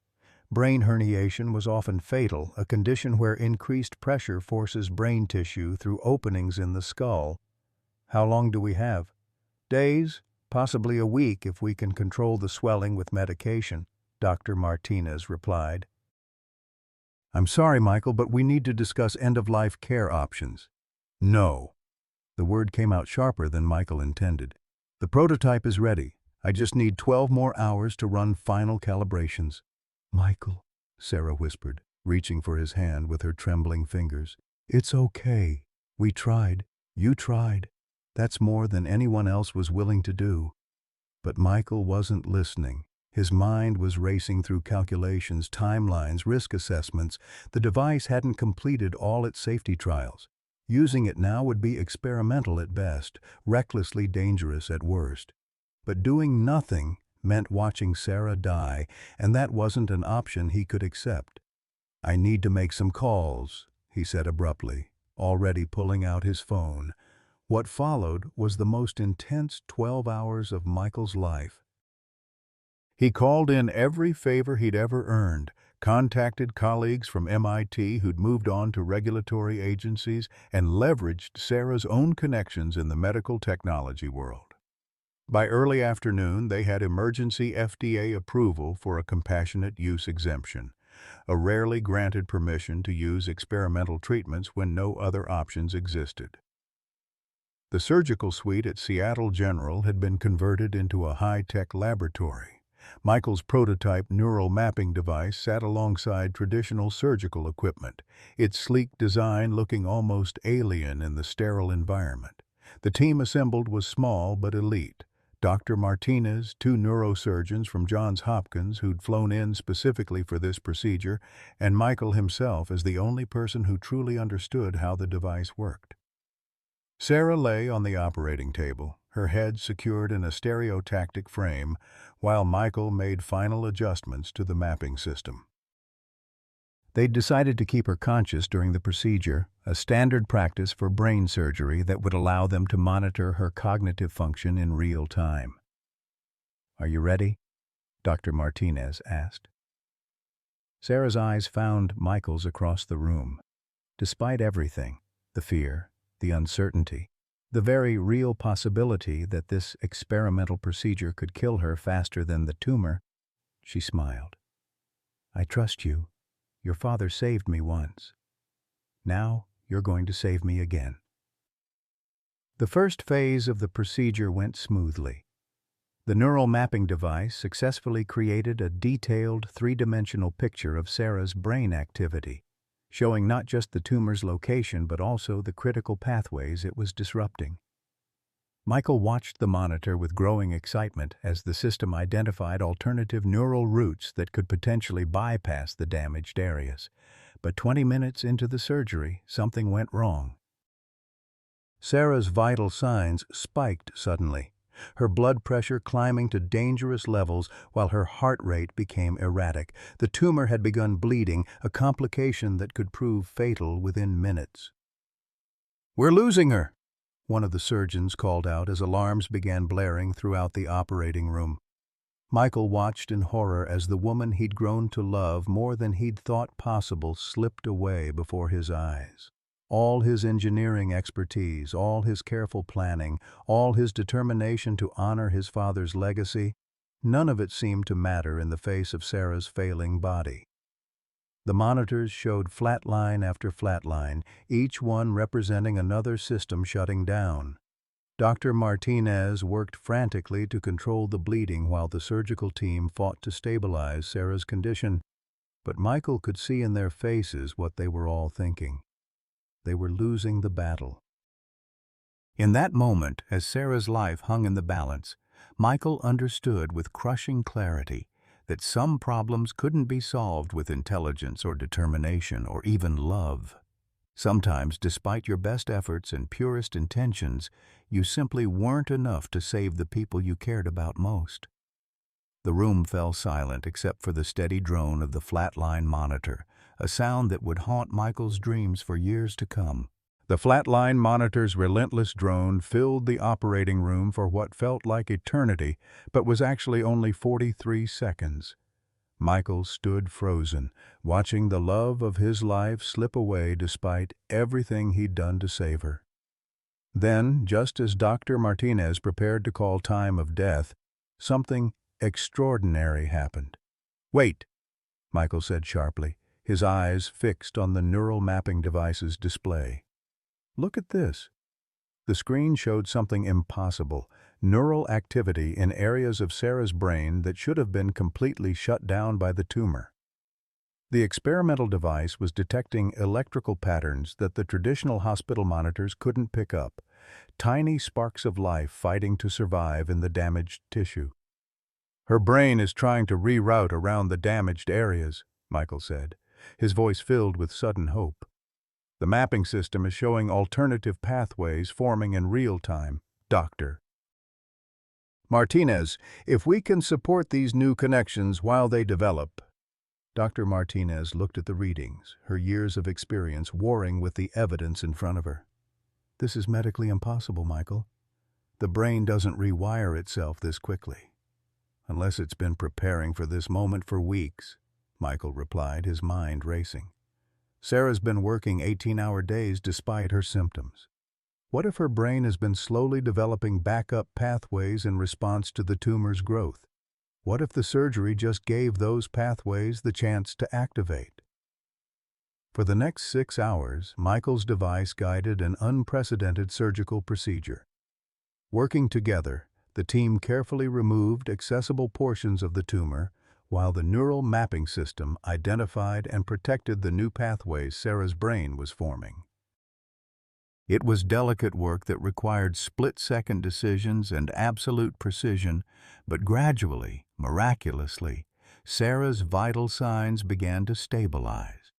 S1: Brain herniation was often fatal, a condition where increased pressure forces brain tissue through openings in the skull. "How long do we have?" "Days, possibly a week if we can control the swelling with medication," Dr. Martinez replied. "I'm sorry, Michael, but we need to discuss end-of-life care options." "No." The word came out sharper than Michael intended. "The prototype is ready. I just need 12 more hours to run final calibrations." "Michael," Sarah whispered, reaching for his hand with her trembling fingers. "It's okay. We tried. You tried. That's more than anyone else was willing to do." But Michael wasn't listening. His mind was racing through calculations, timelines, risk assessments. The device hadn't completed all its safety trials. Using it now would be experimental at best, recklessly dangerous at worst. But doing nothing meant watching Sarah die, and that wasn't an option he could accept. "I need to make some calls," he said abruptly, already pulling out his phone. What followed was the most intense 12 hours of Michael's life. He called in every favor he'd ever earned, contacted colleagues from MIT who'd moved on to regulatory agencies, and leveraged Sarah's own connections in the medical technology world. By early afternoon, they had emergency FDA approval for a compassionate use exemption, a rarely granted permission to use experimental treatments when no other options existed. The surgical suite at Seattle General had been converted into a high-tech laboratory. Michael's prototype neural mapping device sat alongside traditional surgical equipment, its sleek design looking almost alien in the sterile environment. The team assembled was small but elite. Dr. Martinez, two neurosurgeons from Johns Hopkins who'd flown in specifically for this procedure, and Michael himself as the only person who truly understood how the device worked. Sarah lay on the operating table, her head secured in a stereotactic frame, while Michael made final adjustments to the mapping system. They'd decided to keep her conscious during the procedure, a standard practice for brain surgery that would allow them to monitor her cognitive function in real time. "Are you ready?" Dr. Martinez asked. Sarah's eyes found Michael's across the room. Despite everything, the fear, the uncertainty, the very real possibility that this experimental procedure could kill her faster than the tumor, she smiled. "I trust you. Your father saved me once. Now you're going to save me again." The first phase of the procedure went smoothly. The neural mapping device successfully created a detailed three-dimensional picture of Sarah's brain activity, showing not just the tumor's location but also the critical pathways it was disrupting. Michael watched the monitor with growing excitement as the system identified alternative neural routes that could potentially bypass the damaged areas. But 20 minutes into the surgery, something went wrong. Sarah's vital signs spiked suddenly, her blood pressure climbing to dangerous levels while her heart rate became erratic. The tumor had begun bleeding, a complication that could prove fatal within minutes. "We're losing her," one of the surgeons called out as alarms began blaring throughout the operating room. Michael watched in horror as the woman he'd grown to love more than he'd thought possible slipped away before his eyes. All his engineering expertise, all his careful planning, all his determination to honor his father's legacy, none of it seemed to matter in the face of Sarah's failing body. The monitors showed flatline after flatline, each one representing another system shutting down. Dr. Martinez worked frantically to control the bleeding while the surgical team fought to stabilize Sarah's condition, but Michael could see in their faces what they were all thinking. They were losing the battle. In that moment, as Sarah's life hung in the balance, Michael understood with crushing clarity that some problems couldn't be solved with intelligence or determination or even love. Sometimes, despite your best efforts and purest intentions, you simply weren't enough to save the people you cared about most. The room fell silent except for the steady drone of the flatline monitor, a sound that would haunt Michael's dreams for years to come. The flatline monitor's relentless drone filled the operating room for what felt like eternity, but was actually only 43 seconds. Michael stood frozen, watching the love of his life slip away despite everything he'd done to save her. Then, just as Dr. Martinez prepared to call time of death, something extraordinary happened. "Wait," Michael said sharply, his eyes fixed on the neural mapping device's display. "Look at this." The screen showed something impossible, neural activity in areas of Sarah's brain that should have been completely shut down by the tumor. The experimental device was detecting electrical patterns that the traditional hospital monitors couldn't pick up, tiny sparks of life fighting to survive in the damaged tissue. Her brain is trying to reroute around the damaged areas, Michael said, his voice filled with sudden hope. The mapping system is showing alternative pathways forming in real time, Doctor Martinez. If we can support these new connections while they develop. Dr. Martinez looked at the readings, her years of experience warring with the evidence in front of her. This is medically impossible, Michael. The brain doesn't rewire itself this quickly. Unless it's been preparing for this moment for weeks, Michael replied, his mind racing. Sarah's been working 18-hour days despite her symptoms. What if her brain has been slowly developing backup pathways in response to the tumor's growth? What if the surgery just gave those pathways the chance to activate? For the next 6 hours, Michael's device guided an unprecedented surgical procedure. Working together, the team carefully removed accessible portions of the tumor, while the neural mapping system identified and protected the new pathways Sarah's brain was forming. It was delicate work that required split-second decisions and absolute precision, but gradually, miraculously, Sarah's vital signs began to stabilize.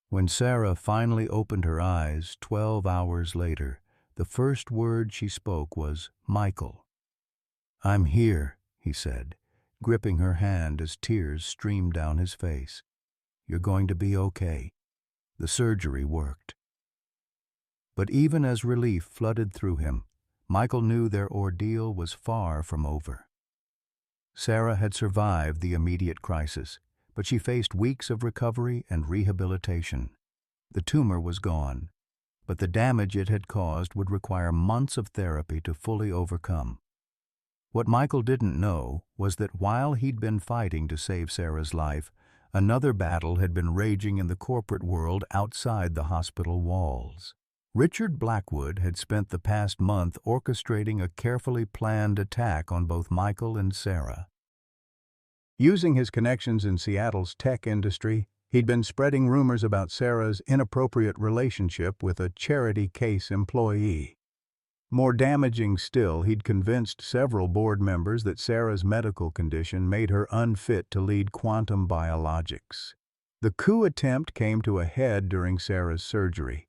S1: When Sarah finally opened her eyes 12 hours later, the first word she spoke was, "Michael." "I'm here," he said, gripping her hand as tears streamed down his face. "You're going to be okay. The surgery worked." But even as relief flooded through him, Michael knew their ordeal was far from over. Sarah had survived the immediate crisis, but she faced weeks of recovery and rehabilitation. The tumor was gone, but the damage it had caused would require months of therapy to fully overcome. What Michael didn't know was that while he'd been fighting to save Sarah's life, another battle had been raging in the corporate world outside the hospital walls. Richard Blackwood had spent the past month orchestrating a carefully planned attack on both Michael and Sarah. Using his connections in Seattle's tech industry, he'd been spreading rumors about Sarah's inappropriate relationship with a charity case employee. More damaging still, he'd convinced several board members that Sarah's medical condition made her unfit to lead quantum biologics. The coup attempt came to a head during Sarah's surgery.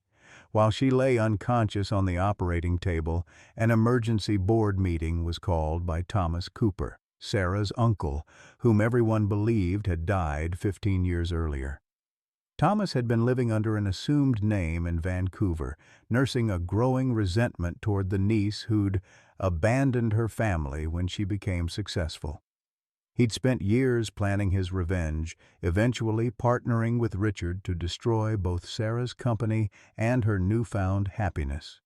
S1: While she lay unconscious on the operating table, an emergency board meeting was called by Thomas Cooper, Sarah's uncle, whom everyone believed had died 15 years earlier. Thomas had been living under an assumed name in Vancouver, nursing a growing resentment toward the niece who'd abandoned her family when she became successful. He'd spent years planning his revenge, eventually partnering with Richard to destroy both Sarah's company and her newfound happiness.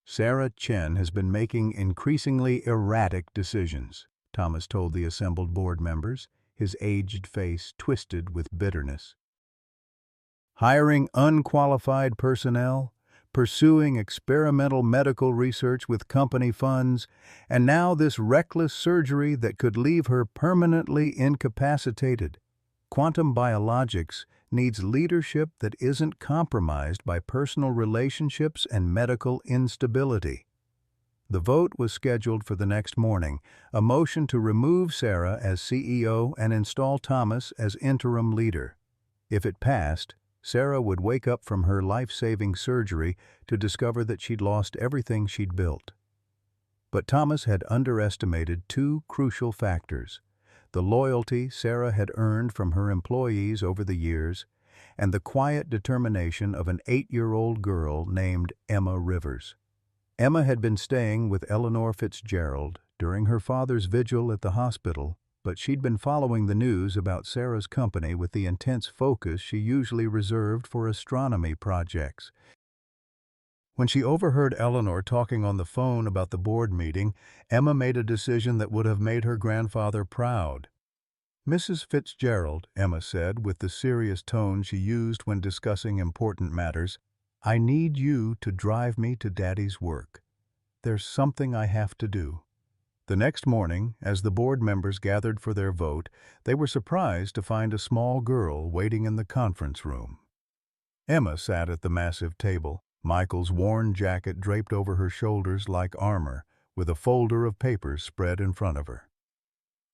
S1: "Sarah Chen has been making increasingly erratic decisions," Thomas told the assembled board members, his aged face twisted with bitterness. "Hiring unqualified personnel, pursuing experimental medical research with company funds, and now this reckless surgery that could leave her permanently incapacitated. Quantum biologics needs leadership that isn't compromised by personal relationships and medical instability." The vote was scheduled for the next morning, a motion to remove Sarah as CEO and install Thomas as interim leader. If it passed, Sarah would wake up from her life-saving surgery to discover that she'd lost everything she'd built. But Thomas had underestimated two crucial factors: the loyalty Sarah had earned from her employees over the years, and the quiet determination of an 8-year-old girl named Emma Rivers. Emma had been staying with Eleanor Fitzgerald during her father's vigil at the hospital, but she'd been following the news about Sarah's company with the intense focus she usually reserved for astronomy projects. When she overheard Eleanor talking on the phone about the board meeting, Emma made a decision that would have made her grandfather proud. "Mrs. Fitzgerald," Emma said with the serious tone she used when discussing important matters, "I need you to drive me to Daddy's work. There's something I have to do." The next morning, as the board members gathered for their vote, they were surprised to find a small girl waiting in the conference room. Emma sat at the massive table, Michael's worn jacket draped over her shoulders like armor, with a folder of papers spread in front of her.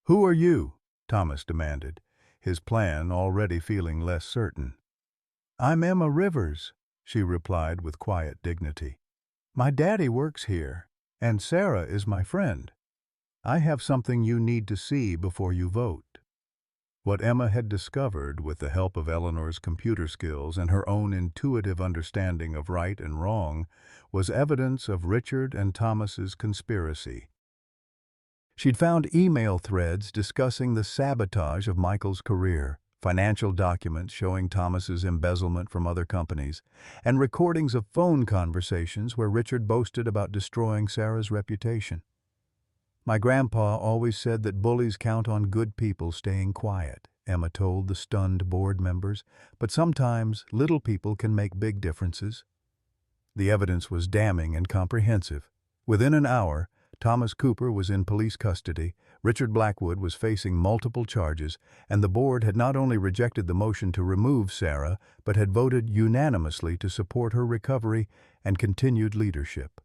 S1: "Who are you?" Thomas demanded, his plan already feeling less certain. "I'm Emma Rivers," she replied with quiet dignity. "My daddy works here, and Sarah is my friend. I have something you need to see before you vote." What Emma had discovered, with the help of Eleanor's computer skills and her own intuitive understanding of right and wrong, was evidence of Richard and Thomas's conspiracy. She'd found email threads discussing the sabotage of Michael's career, financial documents showing Thomas's embezzlement from other companies, and recordings of phone conversations where Richard boasted about destroying Sarah's reputation. "My grandpa always said that bullies count on good people staying quiet," Emma told the stunned board members, "but sometimes little people can make big differences." The evidence was damning and comprehensive. Within an hour, Thomas Cooper was in police custody, Richard Blackwood was facing multiple charges, and the board had not only rejected the motion to remove Sarah, but had voted unanimously to support her recovery and continued leadership.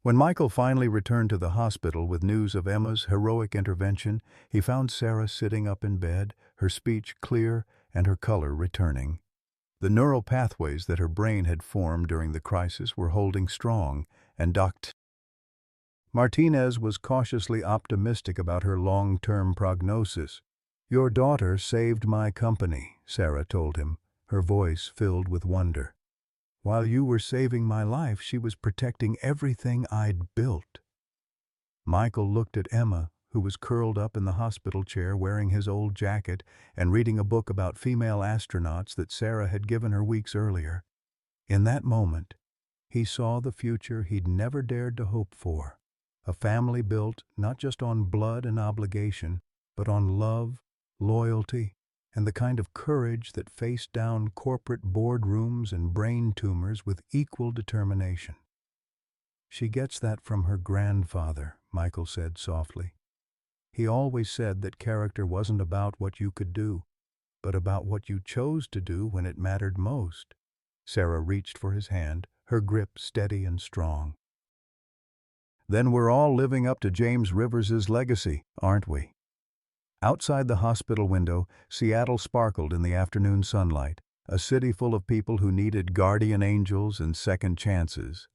S1: When Michael finally returned to the hospital with news of Emma's heroic intervention, he found Sarah sitting up in bed, her speech clear and her color returning. The neural pathways that her brain had formed during the crisis were holding strong, and Dr. Martinez was cautiously optimistic about her long-term prognosis. "Your daughter saved my company," Sarah told him, her voice filled with wonder. "While you were saving my life, she was protecting everything I'd built." Michael looked at Emma, who was curled up in the hospital chair wearing his old jacket and reading a book about female astronauts that Sarah had given her weeks earlier. In that moment, he saw the future he'd never dared to hope for. A family built not just on blood and obligation, but on love, loyalty, and the kind of courage that faced down corporate boardrooms and brain tumors with equal determination. "She gets that from her grandfather," Michael said softly. "He always said that character wasn't about what you could do, but about what you chose to do when it mattered most." Sarah reached for his hand, her grip steady and strong. "Then we're all living up to James Rivers's legacy, aren't we?" Outside the hospital window, Seattle sparkled in the afternoon sunlight, a city full of people who needed guardian angels and second chances.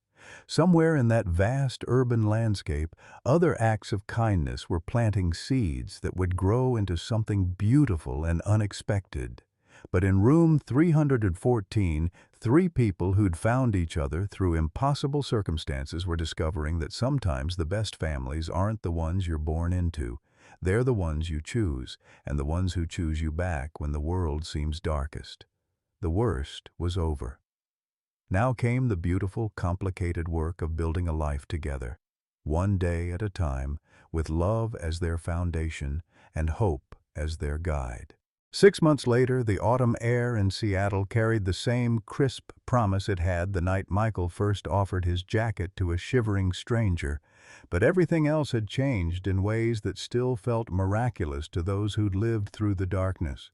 S1: Somewhere in that vast urban landscape, other acts of kindness were planting seeds that would grow into something beautiful and unexpected. But in room 314, three people who'd found each other through impossible circumstances were discovering that sometimes the best families aren't the ones you're born into. They're the ones you choose, and the ones who choose you back when the world seems darkest. The worst was over. Now came the beautiful, complicated work of building a life together, one day at a time, with love as their foundation and hope as their guide. 6 months later, the autumn air in Seattle carried the same crisp promise it had the night Michael first offered his jacket to a shivering stranger, but everything else had changed in ways that still felt miraculous to those who'd lived through the darkness.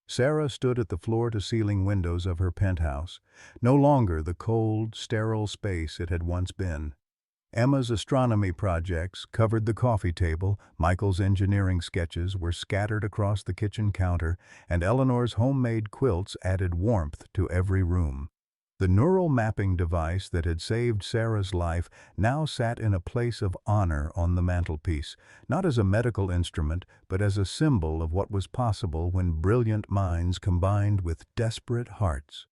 S1: Sarah stood at the floor-to-ceiling windows of her penthouse, no longer the cold, sterile space it had once been. Emma's astronomy projects covered the coffee table, Michael's engineering sketches were scattered across the kitchen counter, and Eleanor's homemade quilts added warmth to every room. The neural mapping device that had saved Sarah's life now sat in a place of honor on the mantelpiece, not as a medical instrument, but as a symbol of what was possible when brilliant minds combined with desperate hearts.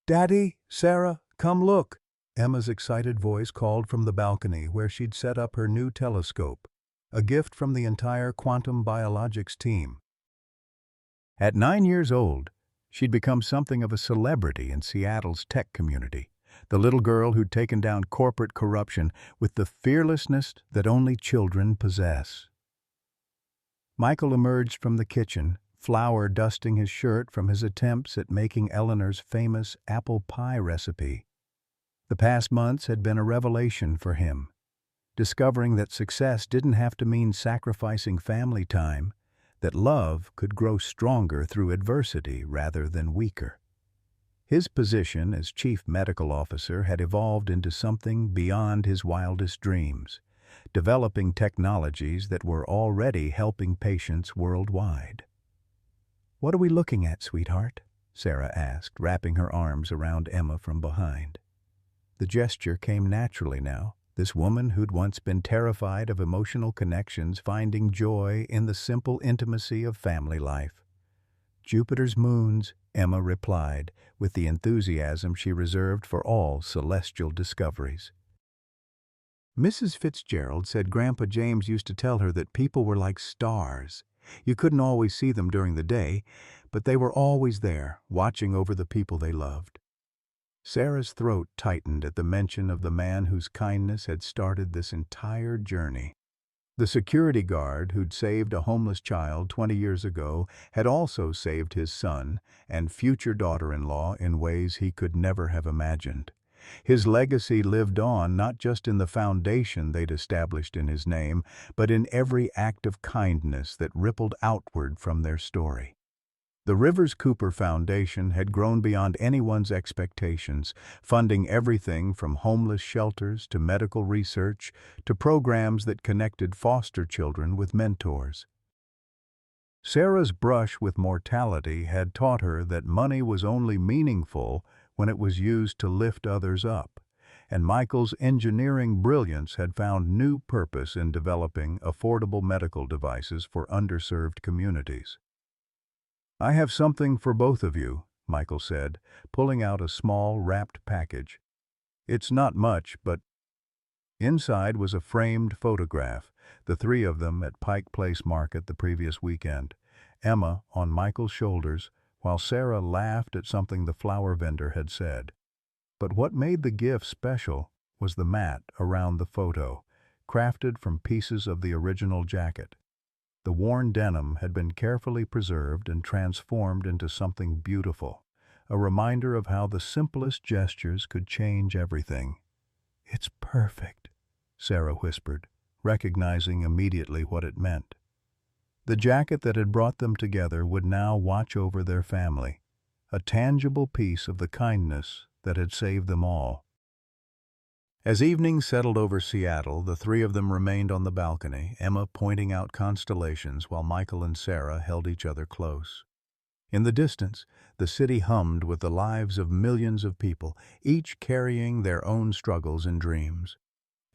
S1: "Daddy, Sarah, come look!" Emma's excited voice called from the balcony where she'd set up her new telescope, a gift from the entire quantum biologics team. At 9 years old, she'd become something of a celebrity in Seattle's tech community, the little girl who'd taken down corporate corruption with the fearlessness that only children possess. Michael emerged from the kitchen, flour dusting his shirt from his attempts at making Eleanor's famous apple pie recipe. The past months had been a revelation for him, discovering that success didn't have to mean sacrificing family time, that love could grow stronger through adversity rather than weaker. His position as chief medical officer had evolved into something beyond his wildest dreams. developing technologies that were already helping patients worldwide. "What are we looking at, sweetheart?" Sarah asked, wrapping her arms around Emma from behind. The gesture came naturally now, this woman who'd once been terrified of emotional connections finding joy in the simple intimacy of family life. "Jupiter's moons," Emma replied, with the enthusiasm she reserved for all celestial discoveries. "Mrs. Fitzgerald said Grandpa James used to tell her that people were like stars. You couldn't always see them during the day, but they were always there, watching over the people they loved." Sarah's throat tightened at the mention of the man whose kindness had started this entire journey. The security guard who'd saved a homeless child 20 years ago had also saved his son and future daughter-in-law in ways he could never have imagined. His legacy lived on not just in the foundation they'd established in his name, but in every act of kindness that rippled outward from their story. The Rivers Cooper Foundation had grown beyond anyone's expectations, funding everything from homeless shelters to medical research to programs that connected foster children with mentors. Sarah's brush with mortality had taught her that money was only meaningful when it was used to lift others up, and Michael's engineering brilliance had found new purpose in developing affordable medical devices for underserved communities. "I have something for both of you," Michael said, pulling out a small wrapped package. "It's not much, but—" Inside was a framed photograph, the three of them at Pike Place Market the previous weekend, Emma on Michael's shoulders, while Sarah laughed at something the flower vendor had said. But what made the gift special was the mat around the photo, crafted from pieces of the original jacket. The worn denim had been carefully preserved and transformed into something beautiful, a reminder of how the simplest gestures could change everything. "It's perfect," Sarah whispered, recognizing immediately what it meant. The jacket that had brought them together would now watch over their family, a tangible piece of the kindness that had saved them all. As evening settled over Seattle, the three of them remained on the balcony, Emma pointing out constellations while Michael and Sarah held each other close. In the distance, the city hummed with the lives of millions of people, each carrying their own struggles and dreams.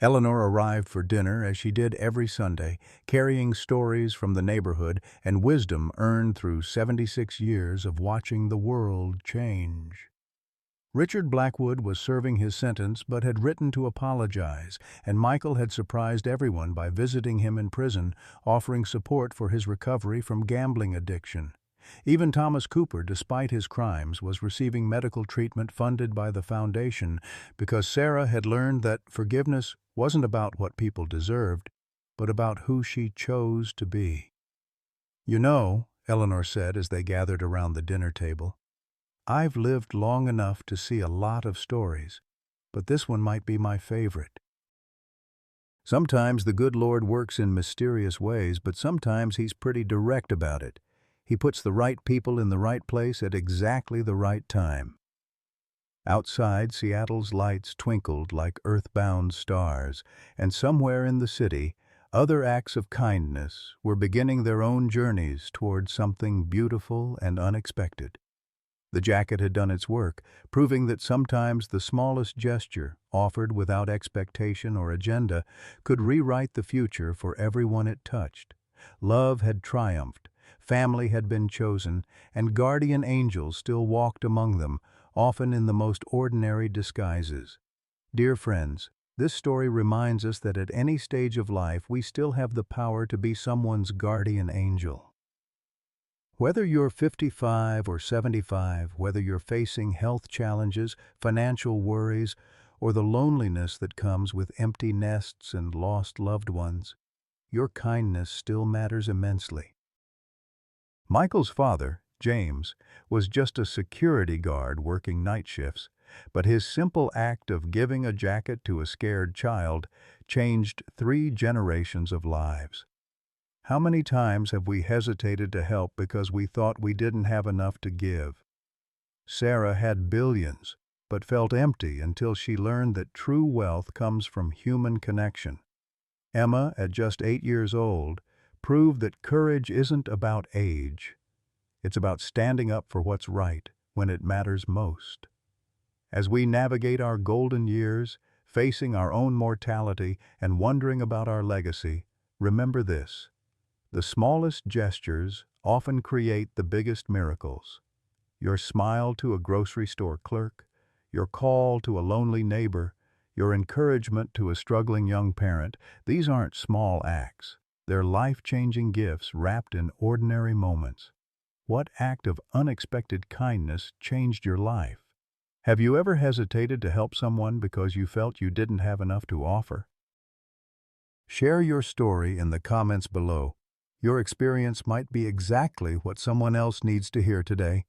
S1: Eleanor arrived for dinner as she did every Sunday, carrying stories from the neighborhood and wisdom earned through 76 years of watching the world change. Richard Blackwood was serving his sentence but had written to apologize, and Michael had surprised everyone by visiting him in prison, offering support for his recovery from gambling addiction. Even Thomas Cooper, despite his crimes, was receiving medical treatment funded by the foundation because Sarah had learned that forgiveness wasn't about what people deserved, but about who she chose to be. "You know," Eleanor said as they gathered around the dinner table, "I've lived long enough to see a lot of stories, but this one might be my favorite. Sometimes the good Lord works in mysterious ways, but sometimes He's pretty direct about it. He puts the right people in the right place at exactly the right time." Outside, Seattle's lights twinkled like earthbound stars, and somewhere in the city, other acts of kindness were beginning their own journeys toward something beautiful and unexpected. The jacket had done its work, proving that sometimes the smallest gesture, offered without expectation or agenda, could rewrite the future for everyone it touched. Love had triumphed, family had been chosen, and guardian angels still walked among them, often in the most ordinary disguises. Dear friends, this story reminds us that at any stage of life we still have the power to be someone's guardian angel. Whether you're 55 or 75, whether you're facing health challenges, financial worries, or the loneliness that comes with empty nests and lost loved ones, your kindness still matters immensely. Michael's father, James, was just a security guard working night shifts, but his simple act of giving a jacket to a scared child changed 3 generations of lives. How many times have we hesitated to help because we thought we didn't have enough to give? Sarah had billions, but felt empty until she learned that true wealth comes from human connection. Emma, at just 8 years old, proved that courage isn't about age. It's about standing up for what's right when it matters most. As we navigate our golden years, facing our own mortality and wondering about our legacy, remember this: the smallest gestures often create the biggest miracles. Your smile to a grocery store clerk, your call to a lonely neighbor, your encouragement to a struggling young parent, these aren't small acts. They're life-changing gifts wrapped in ordinary moments. What act of unexpected kindness changed your life? Have you ever hesitated to help someone because you felt you didn't have enough to offer? Share your story in the comments below. Your experience might be exactly what someone else needs to hear today.